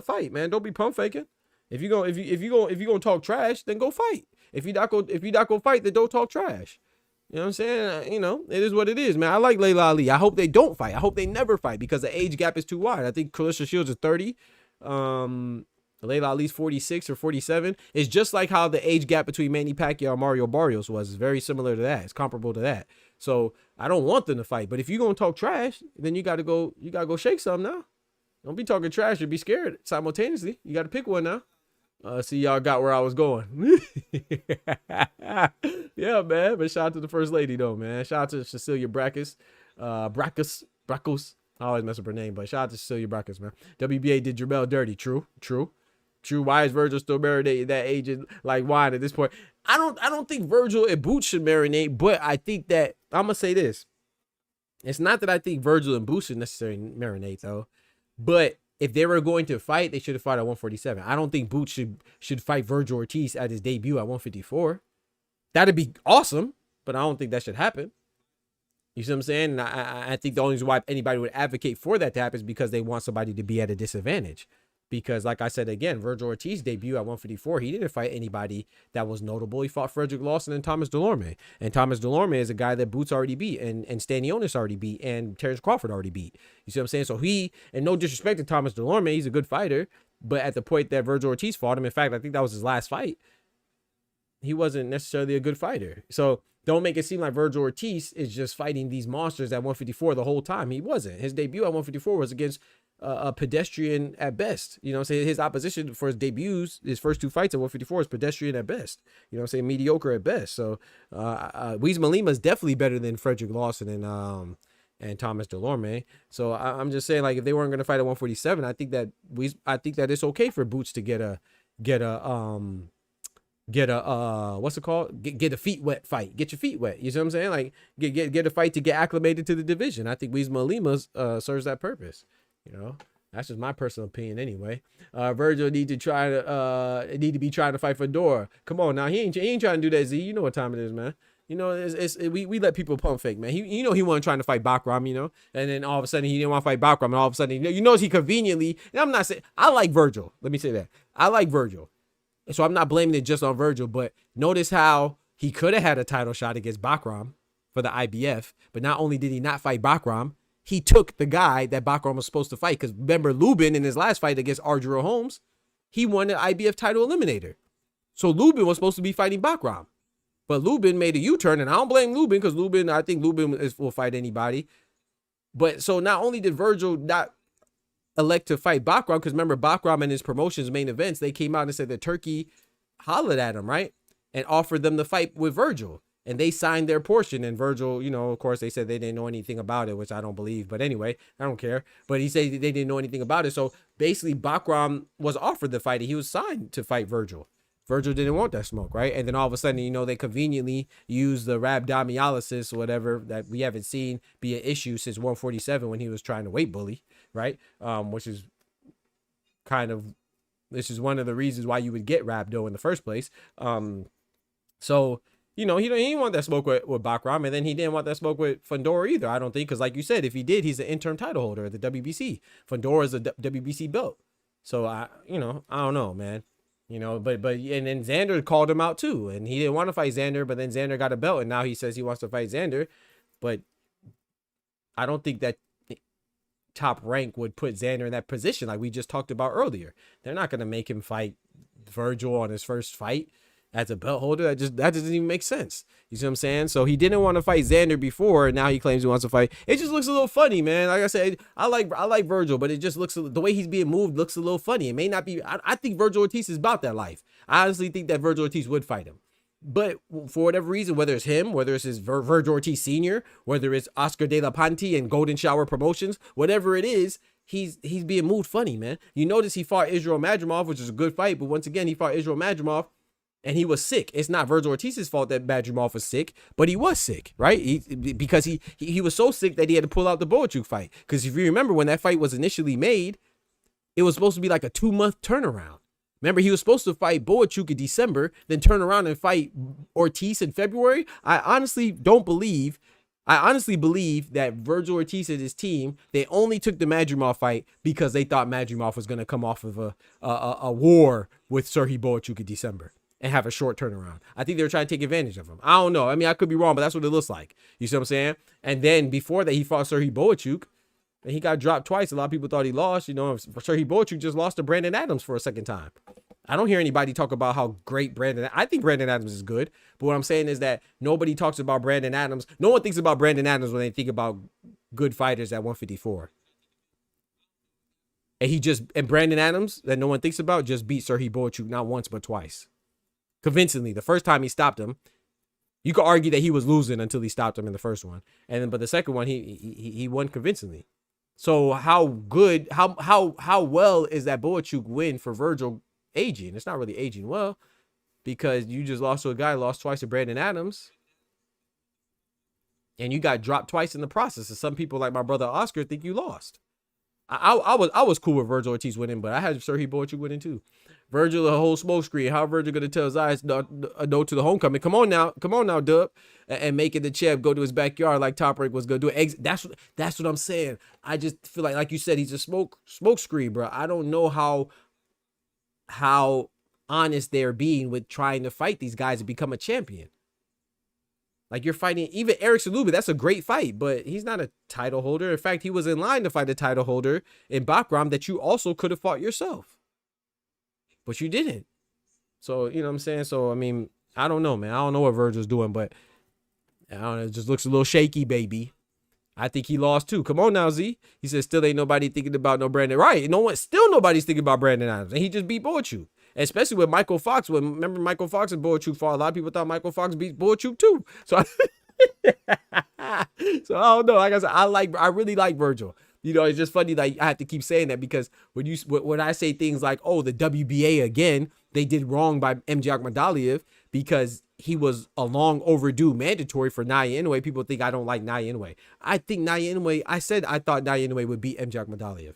fight, man. Don't be pump faking. If you gonna talk trash, then go fight. If you not gonna fight, then don't talk trash. You know what I'm saying? You know, it is what it is, man. I like Layla Ali. I hope they don't fight. I hope they never fight because the age gap is too wide. I think Clarissa Shields is 30. Layla Ali's 46 or 47. It's just like how the age gap between Manny Pacquiao and Mario Barrios was. It's very similar to that. It's comparable to that. So I don't want them to fight. But if you're gonna talk trash, then you gotta go shake some now. Don't be talking trash. You'll be scared simultaneously. You gotta pick one now. See, y'all got where I was going. Yeah, man. But shout out to the first lady, though, man. Shout out to Cecilia Braekhus. Brækhus. I always mess up her name, but shout out to Cecilia Braekhus, man. WBA did Jamel dirty. True. Why is Vergil still marinating that agent like wine at this point? I don't think Vergil and Boots should marinate, but I think that I'm gonna say this. It's not that I think Vergil and Boots should necessarily marinate, though, but if they were going to fight, they should have fought at 147. I don't think Boots should fight Vergil Ortiz at his debut at 154. That'd be awesome, but I don't think that should happen. You see what I'm saying? And I think the only reason why anybody would advocate for that to happen is because they want somebody to be at a disadvantage. Because, like I said again, Vergil Ortiz debut at 154, he didn't fight anybody that was notable. He fought Frederick Lawson and Thomas Delorme. And Thomas Delorme is a guy that Boots already beat, and Stanionis already beat, and Terrence Crawford already beat. You see what I'm saying? So and no disrespect to Thomas Delorme, he's a good fighter. But at the point that Vergil Ortiz fought him, in fact, I think that was his last fight, he wasn't necessarily a good fighter. So don't make it seem like Vergil Ortiz is just fighting these monsters at 154 the whole time. He wasn't. His debut at 154 was against a pedestrian at best. You know what I'm saying? His opposition for his debuts, his first 2 fights at 154 is pedestrian at best. You know what I'm saying? Mediocre at best. So Weizma Lima is definitely better than Frederick Lawson and Thomas Delorme. So I'm just saying, like, if they weren't going to fight at 147, I think that it's okay for Boots to get a what's it called? Get a feet wet fight. Get your feet wet. You see what I'm saying? Like get a fight to get acclimated to the division. I think Weizma Lima serves that purpose. You know, that's just my personal opinion anyway. Vergil need to be trying to fight Fedor. Come on now, he ain't trying to do that. Z, you know what time it is, man. You know, we let people pump fake, man. He wasn't trying to fight Bakram, you know, and then all of a sudden he didn't want to fight Bakram, and all of a sudden he conveniently. And I'm not saying I like Vergil. Let me say that I like Vergil, so I'm not blaming it just on Vergil. But notice how he could have had a title shot against Bakram for the IBF, but not only did he not fight Bakram, he took the guy that Bakram was supposed to fight. Because remember, Lubin in his last fight against Arturo Holmes, he won the IBF title eliminator. So Lubin was supposed to be fighting Bakram. But Lubin made a U-turn, and I don't blame Lubin because I think Lubin will fight anybody. But so not only did Vergil not elect to fight Bakram, because remember, Bakram and his promotion's main events, they came out and said that Turkey hollered at him, right? And offered them the fight with Vergil. and they signed their portion. And Vergil, you know, of course, they said they didn't know anything about it, which I don't believe. But anyway, I don't care. But he said they didn't know anything about it. So basically, Bakram was offered the fight. He was signed to fight Vergil. Vergil didn't want that smoke, right? And then all of a sudden, you know, they conveniently used the rhabdomyolysis or whatever that we haven't seen be an issue since 147 when he was trying to weight bully, right? Which is kind of, this is one of the reasons why you would get rhabdo in the first place. So, you know, he didn't want that smoke with Bakram, and then he didn't want that smoke with Fundora either, I don't think, because like you said, if he did, he's an interim title holder of the WBC. Fundora is a WBC belt. So, I don't know, man. You know, but and then Xander called him out too, and he didn't want to fight Xander, but then Xander got a belt, and now he says he wants to fight Xander. But I don't think that Top Rank would put Xander in that position like we just talked about earlier. They're not going to make him fight Vergil on his first fight as a belt holder. That doesn't even make sense. You see what I'm saying? So he didn't want to fight Xander before, and now he claims he wants to fight. It just looks a little funny, man. Like I said, I like Vergil, but it just looks, the way he's being moved looks a little funny. It may not be. I think Vergil Ortiz is about that life. I honestly think that Vergil Ortiz would fight him. But for whatever reason, whether it's him, whether it's his Vergil Ortiz Sr., whether it's Oscar De La Ponte and Golden Shower Promotions, whatever it is, he's being moved funny, man. You notice he fought Israel Madrimov, which is a good fight, but once again, he fought Israel Madrimov, and he was sick. It's not Vergil Ortiz's fault that Madrimov was sick, but he was sick, right? Because he was so sick that he had to pull out the Boachuk fight. Because if you remember, when that fight was initially made, it was supposed to be like a 2-month turnaround. Remember, he was supposed to fight Boachuk in December, then turn around and fight Ortiz in February. I honestly believe that Vergil Ortiz and his team, they only took the Madrimov fight because they thought Madrimov was going to come off of a war with Serhii Boachuk in December and have a short turnaround. I think they were trying to take advantage of him. I don't know. I mean, I could be wrong, but that's what it looks like. You see what I'm saying? And then before that, he fought Serhii Boachuk, and he got dropped twice. A lot of people thought he lost. You know, Serhii Boachuk just lost to Brandon Adams for a second time. I don't hear anybody talk about how great I think Brandon Adams is good, but what I'm saying is that nobody talks about Brandon Adams. No one thinks about Brandon Adams when they think about good fighters at 154. And Brandon Adams, that no one thinks about, just beat Serhii Boachuk not once but twice. Convincingly. The first time he stopped him, you could argue that he was losing until he stopped him in the first one. But the second one, he won convincingly. So how well is that Boachuk win for Vergil aging? It's not really aging well, because you just lost to a guy, lost twice to Brandon Adams, and you got dropped twice in the process. And some people, like my brother Oscar, think you lost. I was cool with Vergil Ortiz winning, but I had Serhii Boachuk winning too. Vergil, a whole smoke screen. How Vergil gonna tell Zayas no to the homecoming? Come on now, Dub, and making the champ go to his backyard like Top Rank was gonna do. That's what I'm saying. I just feel like you said, he's a smoke screen, bro. I don't know how honest they're being with trying to fight these guys to become a champion. Like, you're fighting even Eric Salubi. That's a great fight, but he's not a title holder. In fact, he was in line to fight a title holder in Bakram that you also could have fought yourself, but you didn't. So, you know what I'm saying? So, I mean, I don't know, man. I don't know what Vergil's doing, but I don't know. It just looks a little shaky, baby. I think he lost too. Come on now, Z. He said still ain't nobody thinking about no Brandon. Right. Still nobody's thinking about Brandon Adams. And he just beat Boachuk. Especially with Michael Fox. Remember Michael Fox and Boachuk fought? A lot of people thought Michael Fox beat Boachuk too. So I don't know. Like I said, I really like Vergil. You know, it's just funny. Like, I have to keep saying that because when I say things like, oh, the WBA again, they did wrong by MJ Akhmadaliev because he was a long overdue mandatory for Naya Inoue. People think I don't like Naya Inoue. I think Naya Inoue, I thought Naya Inoue would beat MJ Akhmadaliev.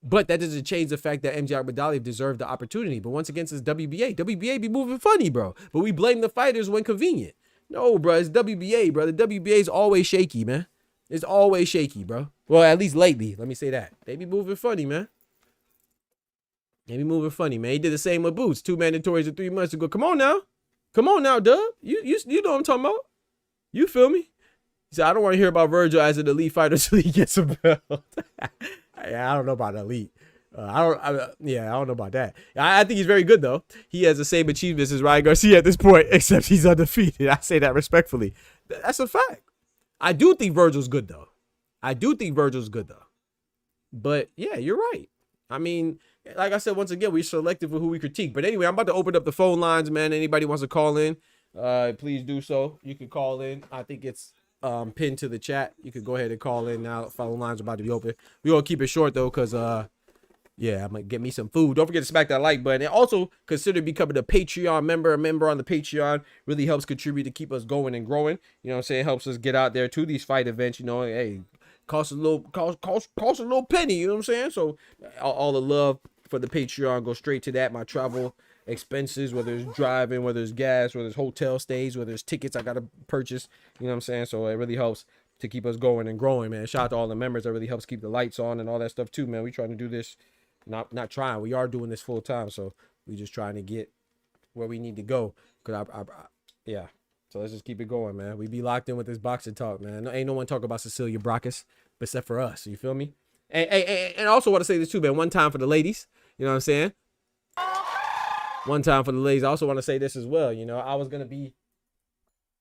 But that doesn't change the fact that MJ Akhmadaliev deserved the opportunity. But once again, it's WBA. WBA be moving funny, bro. But we blame the fighters when convenient. No, bro, it's WBA, bro. The WBA is always shaky, man. It's always shaky, bro. Well, at least lately. Let me say that. They be moving funny, man. They be moving funny, man. He did the same with Boots. 2 mandatories in 3 months ago. Come on now, Dub. You know what I'm talking about. You feel me? He said, I don't want to hear about Vergil as an elite fighter until he gets a belt. I don't know about elite. I don't know about that. I think he's very good, though. He has the same achievements as Ryan Garcia at this point, except he's undefeated. I say that respectfully. That's a fact. I do think Vergil's good, though. But, yeah, you're right. I mean, like I said, once again, we're selective with who we critique. But anyway, I'm about to open up the phone lines, man. Anybody wants to call in, please do so. You can call in. I think it's pinned to the chat. You could go ahead and call in now. Phone lines are about to be open. We gonna keep it short though, cause yeah, I'm gonna get me some food. Don't forget to smack that like button. And also consider becoming a Patreon member. A member on the Patreon really helps contribute to keep us going and growing. You know what I'm saying? It helps us get out there to these fight events. You know, hey, cost a little penny. You know what I'm saying? So all the love for the Patreon goes straight to that. My travel expenses, whether it's driving, whether it's gas, whether it's hotel stays, whether it's tickets I gotta purchase. You know what I'm saying? So it really helps to keep us going and growing, man. Shout out to all the members. That really helps keep the lights on and all that stuff too, man. We trying to do this. Not trying. We are doing this full time, so we just trying to get where we need to go. Cause yeah. So let's just keep it going, man. We be locked in with this boxing talk, man. Ain't no one talk about Cecilia Braekhus except for us. You feel me? And I also want to say this too, man. One time for the ladies. You know what I'm saying? One time for the ladies. I also want to say this as well. You know, I was gonna be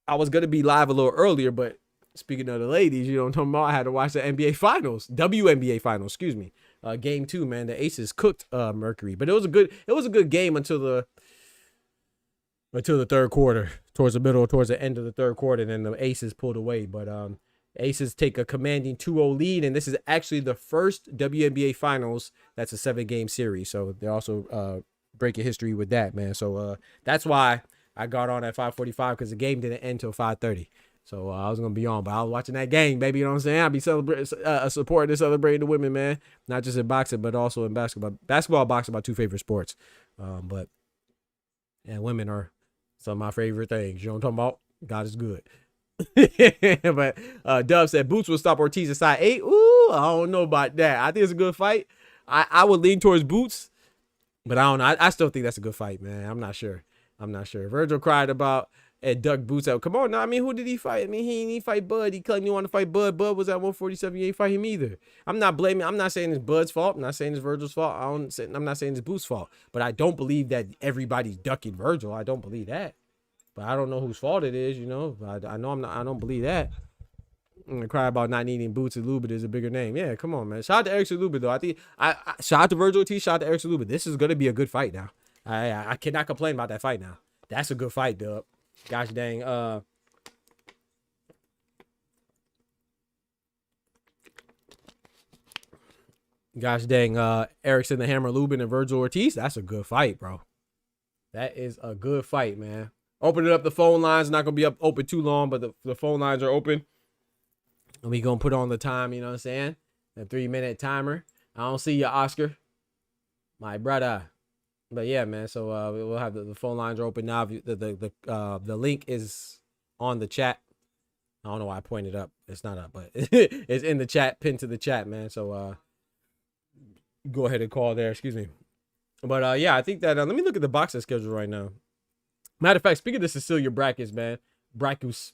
live a little earlier, but speaking of the ladies, you know what I'm talking about. I had to watch the NBA Finals, WNBA Finals, excuse me. Game 2, man. The Aces cooked Mercury, but it was a good game until the third quarter, towards the end of the third quarter. Then the Aces pulled away, but Aces take a commanding 2-0 lead, and this is actually the first WNBA Finals that's a 7-game series. So they're also breaking history with that, man. So that's why I got on at 5:45 because the game didn't end till 5:30. So I was gonna be on, but I was watching that game, baby. You know what I'm saying? I'll be celebrating, supporting and celebrating the women, man. Not just in boxing, but also in basketball. Basketball, boxing, my two favorite sports. But women are some of my favorite things. You know what I'm talking about? God is good. But Dub said Boots will stop Ortiz at side 8. Ooh, I don't know about that. I think it's a good fight. I would lean towards Boots, but I don't know. I still think that's a good fight, man. I'm not sure. Vergil cried about and Duck Boots out. Come on, now. I mean, who did he fight? I mean, he didn't fight Bud. He claimed he wanted to fight Bud. Bud was at 147. You ain't fight him either. I'm not saying it's Bud's fault. I'm not saying it's Vergil's fault. I'm not saying it's Boots' fault. But I don't believe that everybody's ducking Vergil. I don't believe that. But I don't know whose fault it is, you know. I know I don't believe that. I'm gonna cry about not needing Boots and Lubit is a bigger name. Yeah, come on, man. Shout out to Erickson Lubit, though. I think shout out to Vergil T. Shout out to Erickson Lubit. This is gonna be a good fight now. I cannot complain about that fight now. That's a good fight, Dub. Gosh dang. Erickson the Hammer Lubin and Vergil Ortiz. That's a good fight, bro. That is a good fight, man. Opening up the phone lines. Not gonna be open too long, but the phone lines are open. And we gonna put on the time, you know what I'm saying? A 3-minute timer. I don't see you, Oscar. My brother. But yeah, man. So we'll have the phone lines are open now. The link is on the chat. I don't know why I pointed up. It's not up, but it's in the chat, pinned to the chat, man. So go ahead and call there. Excuse me. But yeah, I think that let me look at the boxing schedule right now. Matter of fact, speaking of Cecilia Braekhus, man, Braekhus,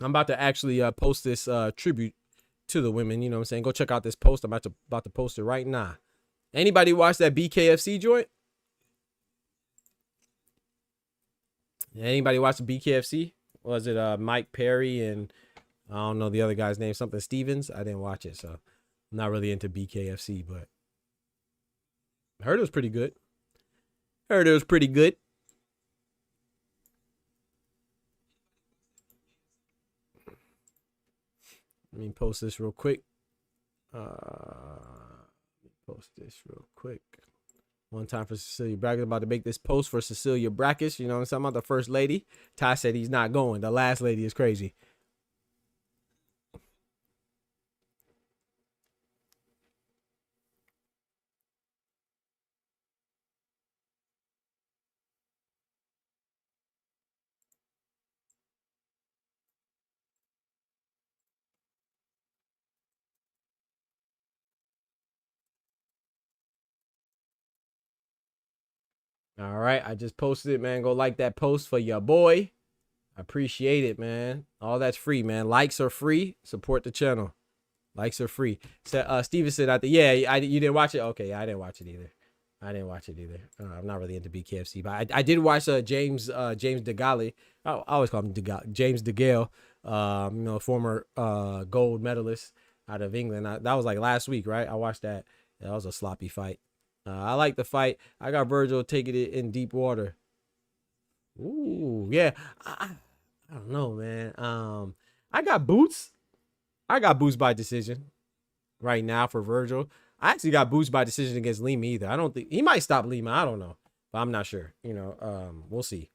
I'm about to actually post this tribute to the women. You know what I'm saying? Go check out this post. I'm about to post it right now. Anybody watch that BKFC joint? Anybody watch the BKFC? Was it Mike Perry and I don't know the other guy's name, something Stevens? I didn't watch it, so I'm not really into BKFC, but I heard it was pretty good. Let me post this real quick. One time for Cecilia Brækhus. About to make this post for Cecilia Brækhus. You know what I'm talking about? The first lady. Ty said he's not going. The last lady is crazy. All right, I just posted it, man. Go like that post for your boy. I appreciate it, man. All that's free, man. Likes are free. Support the channel. Likes are free. So, Steven said, you didn't watch it? Okay, I didn't watch it either. I'm not really into BKFC, but I did watch James DeGale. I always call him James DeGale. Former gold medalist out of England. That was like last week, right? I watched that. That was a sloppy fight. I like the fight. I got Vergil taking it in deep water. Ooh, yeah. I don't know, man. I got Boots. I got Boots by decision right now for Vergil. I actually got Boots by decision against Lima either. I don't think he might stop Lima. I don't know, but I'm not sure. We'll see.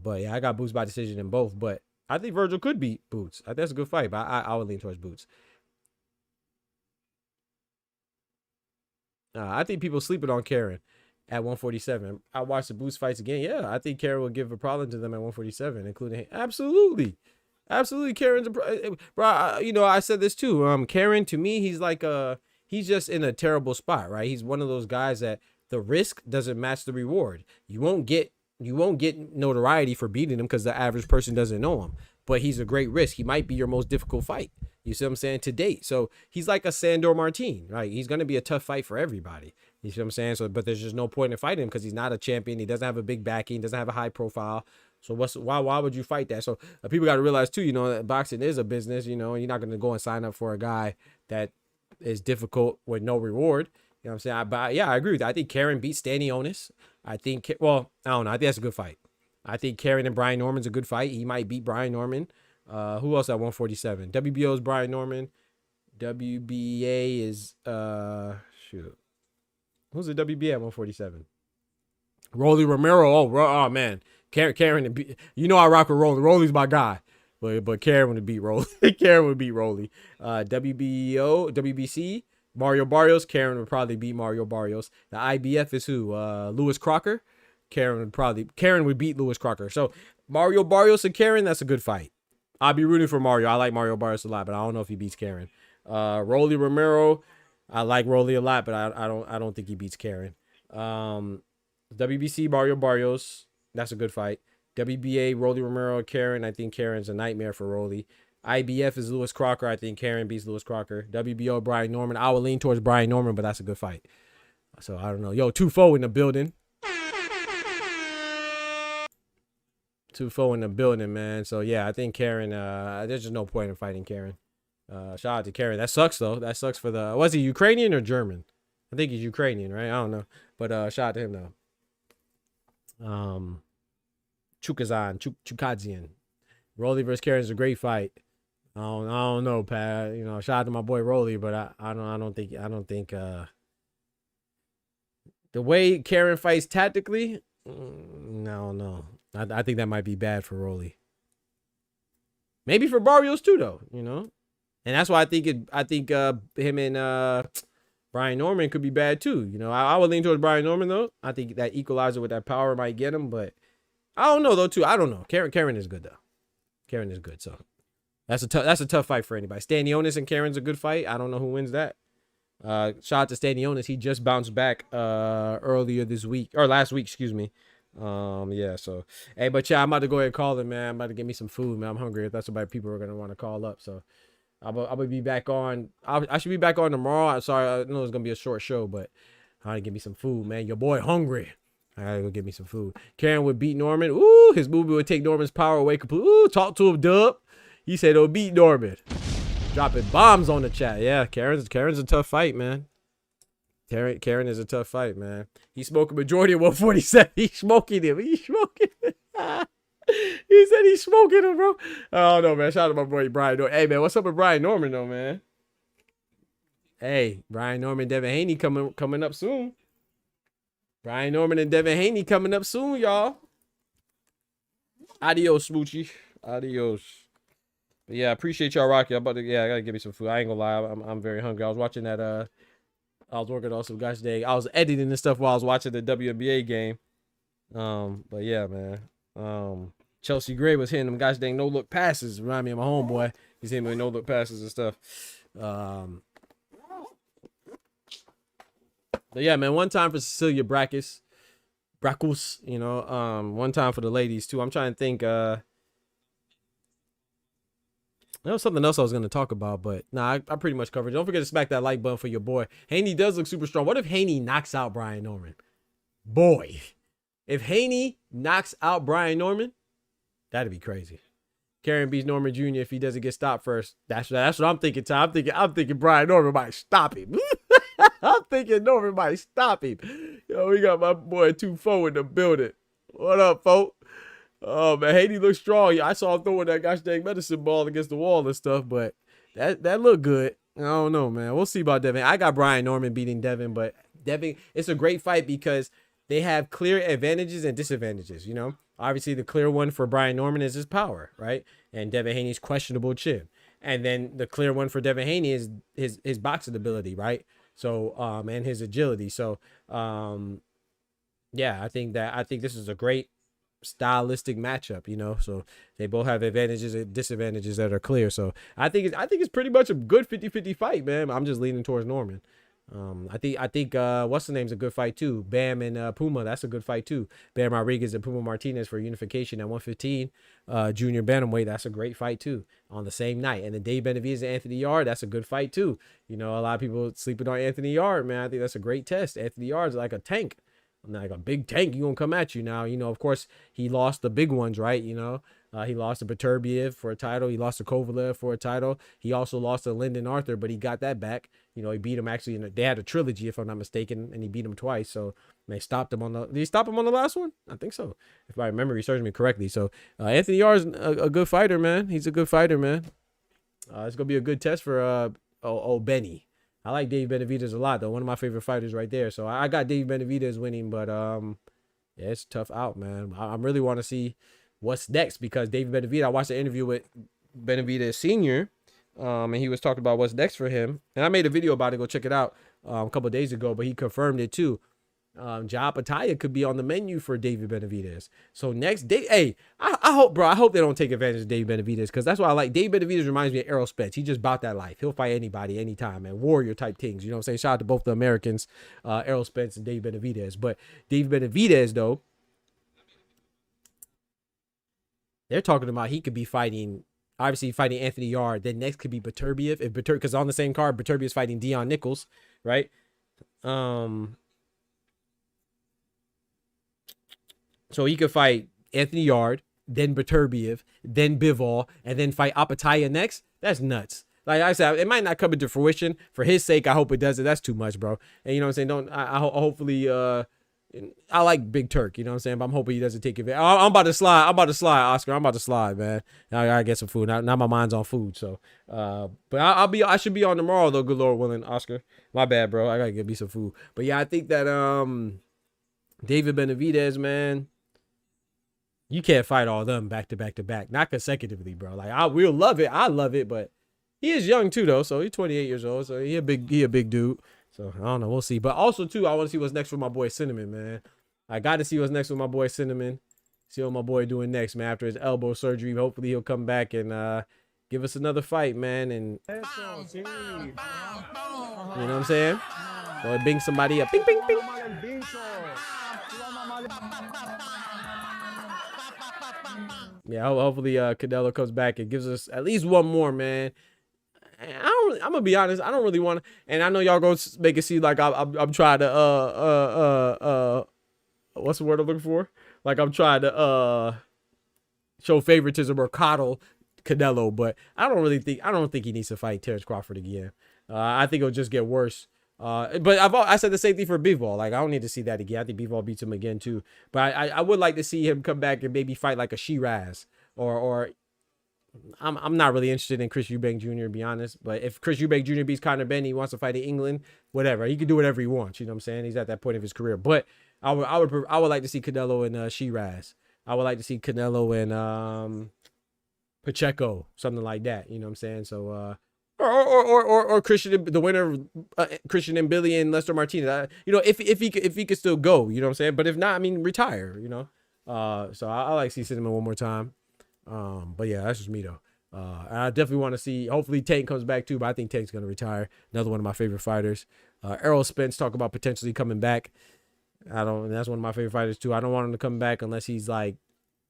But yeah, I got Boots by decision in both. But I think Vergil could beat Boots. I think that's a good fight, but I would lean towards Boots. I think people sleeping on Karen at 147. I watched the Boots fights again. Yeah, I think Karen will give a problem to them at 147, including absolutely. Karen's bro. I said this too. Karen, to me, he's just in a terrible spot, right? He's one of those guys that the risk doesn't match the reward. You won't get notoriety for beating him because the average person doesn't know him. But he's a great risk. He might be your most difficult fight. You see what I'm saying? To date. So he's like a Sandor Martin, right? He's going to be a tough fight for everybody. You see what I'm saying? So, but there's just no point in fighting him because he's not a champion. He doesn't have a big backing, doesn't have a high profile. So why would you fight that? So people got to realize too, that boxing is a business, and you're not going to go and sign up for a guy that is difficult with no reward. You know what I'm saying? But yeah, I agree with that. I think Karen beats Stanionis. I don't know. I think that's a good fight. I think Karen and Brian Norman's a good fight. He might beat Brian Norman. Who else at 147? WBO is Brian Norman. WBA is shoot. Who's the WBA at 147? Rolly Romero. Oh man. Karen, I rock with Rolly. Rolly's my guy. But Karen would beat Rolly. Karen would beat Rolly. WBC, Mario Barrios. Karen would probably beat Mario Barrios. The IBF is who? Lewis Crocker. Karen would beat Lewis Crocker. So Mario Barrios and Karen, that's a good fight. I'll be rooting for Mario. I like Mario Barrios a lot, but I don't know if he beats Karen. Rolly Romero, I like Rolly a lot, but I don't think he beats Karen. WBC Mario Barrios, that's a good fight. WBA Rolly Romero, Karen, I think Karen's a nightmare for Rolly. IBF is Lewis Crocker. I think Karen beats Lewis Crocker. WBO Brian Norman. I would lean towards Brian Norman, but that's a good fight. So I don't know. Yo, 2-4 in the building. 2-4 in the building, man. So yeah, I think Karen, there's just no point in fighting Karen. Shout out to Karen. That sucks though. That sucks for was he Ukrainian or German? I think he's Ukrainian, right? I don't know. But shout out to him though. Chukadzian. Rolly versus Karen is a great fight. I don't know, Pat. Shout out to my boy Rolly, but I don't think the way Karen fights tactically, no. I think that might be bad for Rolly. Maybe for Barrios too, though. And that's why I think him and Brian Norman could be bad too. I would lean towards Brian Norman though. I think that equalizer with that power might get him, but I don't know though too. I don't know. Karen is good though. Karen is good, so that's a tough fight for anybody. Stanionis and Karen's a good fight. I don't know who wins that. Shout out to Stanionis. He just bounced back earlier this week or last week, excuse me. Yeah, so hey, but yeah, I'm about to go ahead and call it, man. I'm about to get me some food, man. I'm hungry. That's what people are gonna want to call up. So I'm gonna be back on. I should be back on tomorrow. I'm sorry, I know it's gonna be a short show, but I gotta get me some food, man. Your boy hungry. I gotta go get me some food. Karen would beat Norman. Ooh, his movie would take Norman's power away completely. Ooh, talk to him, Dub. He said he'll beat Norman. Dropping bombs on the chat. Yeah, Karen's a tough fight, man. Karen is a tough fight, man. He's smoking majority of 147. He's smoking him. He said he's smoking him, bro. I don't know, man. Shout out to my boy Brian Norman. Hey, man, what's up with Brian Norman, though, man? Hey, Brian Norman, Devin Haney coming up soon. Brian Norman and Devin Haney coming up soon, y'all. Adios, Smoochie. Adios. But yeah, I appreciate y'all rocking. I gotta give me some food. I ain't gonna lie, I'm very hungry. I was watching that. I was working on some gosh dang. I was editing and stuff while I was watching the WNBA game. But yeah, man. Chelsea Gray was hitting them gosh dang no look passes. Remind me of my homeboy. He's hitting me with no look passes and stuff. But yeah, man. One time for Cecilia Braekhus. One time for the ladies too. I'm trying to think. There was something else I was going to talk about, but I pretty much covered it. Don't forget to smack that like button for your boy. Haney does look super strong. What if Haney knocks out Brian Norman? Boy, if Haney knocks out Brian Norman, that'd be crazy. Karen beats Norman Jr. if he doesn't get stopped first. That's what I'm thinking, Tom. I'm thinking Brian Norman might stop him. I'm thinking Norman might stop him. Yo, we got my boy 2-4 in the building. What up, folk? Oh man, Haney looks strong. I saw him throwing that gosh dang medicine ball against the wall and stuff, but that looked good. I don't know, man. We'll see about Devin. I got Brian Norman beating Devin, but Devin, it's a great fight because they have clear advantages and disadvantages. You know, obviously the clear one for Brian Norman is his power, right? And Devin Haney's questionable chin. And then the clear one for Devin Haney is his boxing ability, right? So and his agility. So yeah, I think this is a great stylistic matchup, you know. So they both have advantages and disadvantages that are clear. So I think it's pretty much a good 50-50 fight, man. I'm just leaning towards Norman. I think what's the name's a good fight too. Bam and Puma, that's a good fight too. Bam Rodriguez and Puma Martinez for unification at 115. Junior bantamweight, that's a great fight too on the same night. And then Dave Benavidez and Anthony Yard, that's a good fight too. You know, a lot of people sleeping on Anthony Yard, man. I think that's a great test. Anthony Yard's like a tank. Like a big tank, you gonna come at you now. You know, of course, he lost the big ones, right? You know, he lost to Beterbiev for a title. He lost to Kovalev for a title. He also lost to Lyndon Arthur, but he got that back. You know, he beat him actually they had a trilogy, if I'm not mistaken, and he beat him twice. So they stopped him on did he stop him on the last one? I think so, if my memory serves me correctly. So Anthony Yard's a good fighter, man. He's a good fighter, man. It's gonna be a good test for Benny. I like Dave Benavidez a lot, though. One of my favorite fighters right there. So I got Dave Benavidez winning, but yeah, it's tough out, man. I really want to see what's next because Dave Benavidez, I watched an interview with Benavidez Sr., and he was talking about what's next for him. And I made a video about it. Go check it out a couple of days ago, but he confirmed it too. Ja Pataya could be on the menu for David Benavidez. So next day, hey, I hope they don't take advantage of David Benavidez because that's why I like David Benavidez. Reminds me of Errol Spence. He just about that life. He'll fight anybody, anytime, man. Warrior type things. You know what I'm saying? Shout out to both the Americans, Errol Spence and David Benavidez. But David Benavidez, though, they're talking about he could be fighting. Obviously, fighting Anthony Yard. Then next could be Beterbiev. If because on the same card, Beterbiev is fighting Dion Nichols, right? So he could fight Anthony Yard, then Beterbiev, then Bivol, and then fight Apataya next. That's nuts. Like I said, it might not come into fruition. For his sake, I hope it doesn't. That's too much, bro. And you know what I'm saying? Hopefully, I like Big Turk, you know what I'm saying? But I'm hoping he doesn't take it. I'm about to slide, Oscar. I'm about to slide, man. Now I gotta get some food. Now my mind's on food. So, but I should be on tomorrow though. Good Lord willing, Oscar. My bad, bro. I gotta get me some food. But yeah, I think that David Benavidez, man. You can't fight all of them back to back to back, not consecutively, bro. Like we'll love it. I love it, but he is young too, though. So he's 28 years old. So he a big dude. So I don't know. We'll see. But also too, I want to see what's next for my boy Cinnamon, man. I got to see what's next with my boy Cinnamon. See what my boy doing next, man. After his elbow surgery, hopefully he'll come back and give us another fight, man. And you know what I'm saying? Or bing somebody up. Bing, bing, bing. Yeah, hopefully Canelo comes back and gives us at least one more, man. I'm gonna be honest, I don't really want to, and I know y'all gonna make it seem like I'm trying to what's the word I'm looking for? Like I'm trying to show favoritism or coddle Canelo, but I don't think he needs to fight Terrence Crawford again. I think it'll just get worse. But I said the same thing for Bivol. Like I don't need to see that again. I think Bivol beats him again too. But I would like to see him come back and maybe fight like a Shiraz or I'm not really interested in Chris Eubank Jr. to be honest. But if Chris Eubank Jr. beats Conor Benn, he wants to fight in England, whatever. He can do whatever he wants. You know what I'm saying? He's at that point of his career. But I would like to see Canelo and Shiraz. I would like to see Canelo and Pacheco, something like that. You know what I'm saying? So or Christian, the winner of Christian and Billy and Lester Martinez. You know, if he could still go, you know what I'm saying? But if not, I mean, retire. You know. So I like to see Cinnamon one more time. But yeah, that's just me though. I definitely want to see. Hopefully Tank comes back too, but I think Tank's gonna retire. Another one of my favorite fighters. Errol Spence talk about potentially coming back. That's one of my favorite fighters too. I don't want him to come back unless he's like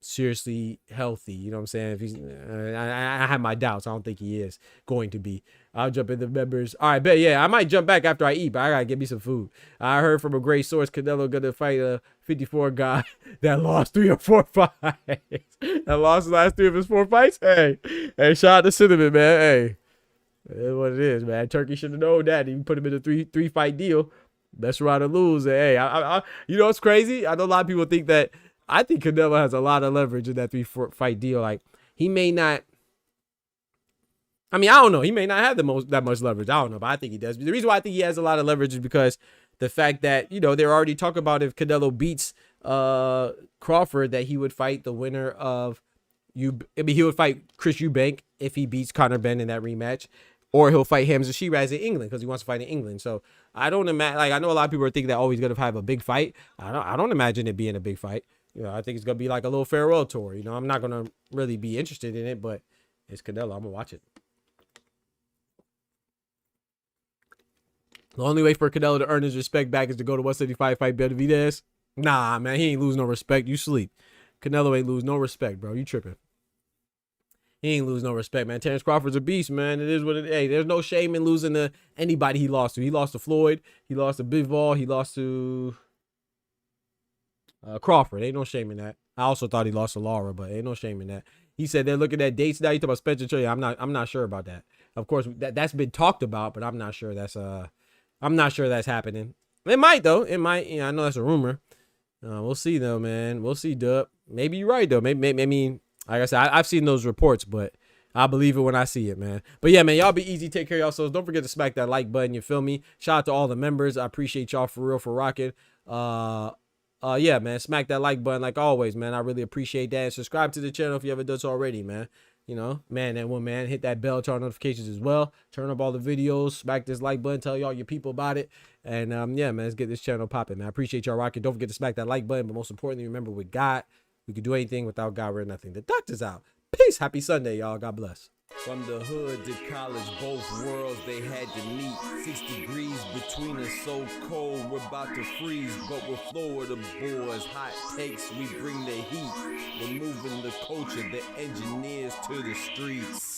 seriously healthy. You know what I'm saying? If he's, I have my doubts. I don't think he is going to be. I'll jump in the members. All right, bet I might jump back after I eat, but I gotta get me some food. I heard from a great source Canelo gonna fight a 54 guy that lost 3 or 4 fights. That lost the last 3 of his 4 fights. Hey, shout out to Cinnamon, man. Hey, that's what it is, man. Turkey should have known that. He put him in a three fight deal. Best round to lose. And, hey, I you know what's crazy? I know a lot of people think that I think Canelo has a lot of leverage in that 3-fight deal. Like, he may not. I mean, I don't know. He may not have that much leverage. I don't know, but I think he does. The reason why I think he has a lot of leverage is because the fact that, you know, they're already talking about if Canelo beats Crawford, that he would fight the winner of he would fight Chris Eubank if he beats Conor Benn in that rematch, or he'll fight Hamza Shiraz in England because he wants to fight in England. So I don't imagine. Like, I know a lot of people are thinking that he's gonna have a big fight. I don't imagine it being a big fight. You know, I think it's gonna be like a little farewell tour. You know, I'm not gonna really be interested in it, but it's Canelo. I'm gonna watch it. The only way for Canelo to earn his respect back is to go to 175 fight Benavidez. Nah, man, he ain't lose no respect. You sleep. Canelo ain't lose no respect, bro. You tripping. He ain't lose no respect, man. Terrence Crawford's a beast, man. It is what it is. Hey, there's no shame in losing to anybody he lost to. He lost to Floyd. He lost to Bivol. He lost to Crawford. Ain't no shame in that. I also thought he lost to Lara, but ain't no shame in that. He said they're looking at dates now. You talk about Spencer Chillier. I'm not sure about that. Of course, that's been talked about, but I'm not sure that's happening. It might though. It might. I know that's a rumor. We'll see though, man. We'll see, Dub. Maybe you're right though. Maybe I mean, like I said, I've seen those reports, but I believe it when I see it, man. But yeah, man, y'all be easy. Take care of yourselves. Don't forget to smack that like button. You feel me? Shout out to all the members. I appreciate y'all for real for rocking. Yeah, man, smack that like button like always, man. I really appreciate that. And subscribe to the channel if you haven't done so already, man. You know, man and woman, hit that bell, turn on notifications as well. Turn up all the videos, smack this like button, tell y'all your people about it. And yeah, man, let's get this channel popping, man. I appreciate y'all rocking. Don't forget to smack that like button, but most importantly, remember with God, we can do anything. Without God, we're nothing. The doctor's out. Peace. Happy Sunday, y'all. God bless. From the hood to college, both worlds they had to meet. 6 degrees between us, so cold we're about to freeze. But we're Florida boys, hot takes, we bring the heat. We're moving the culture, the engineers to the streets.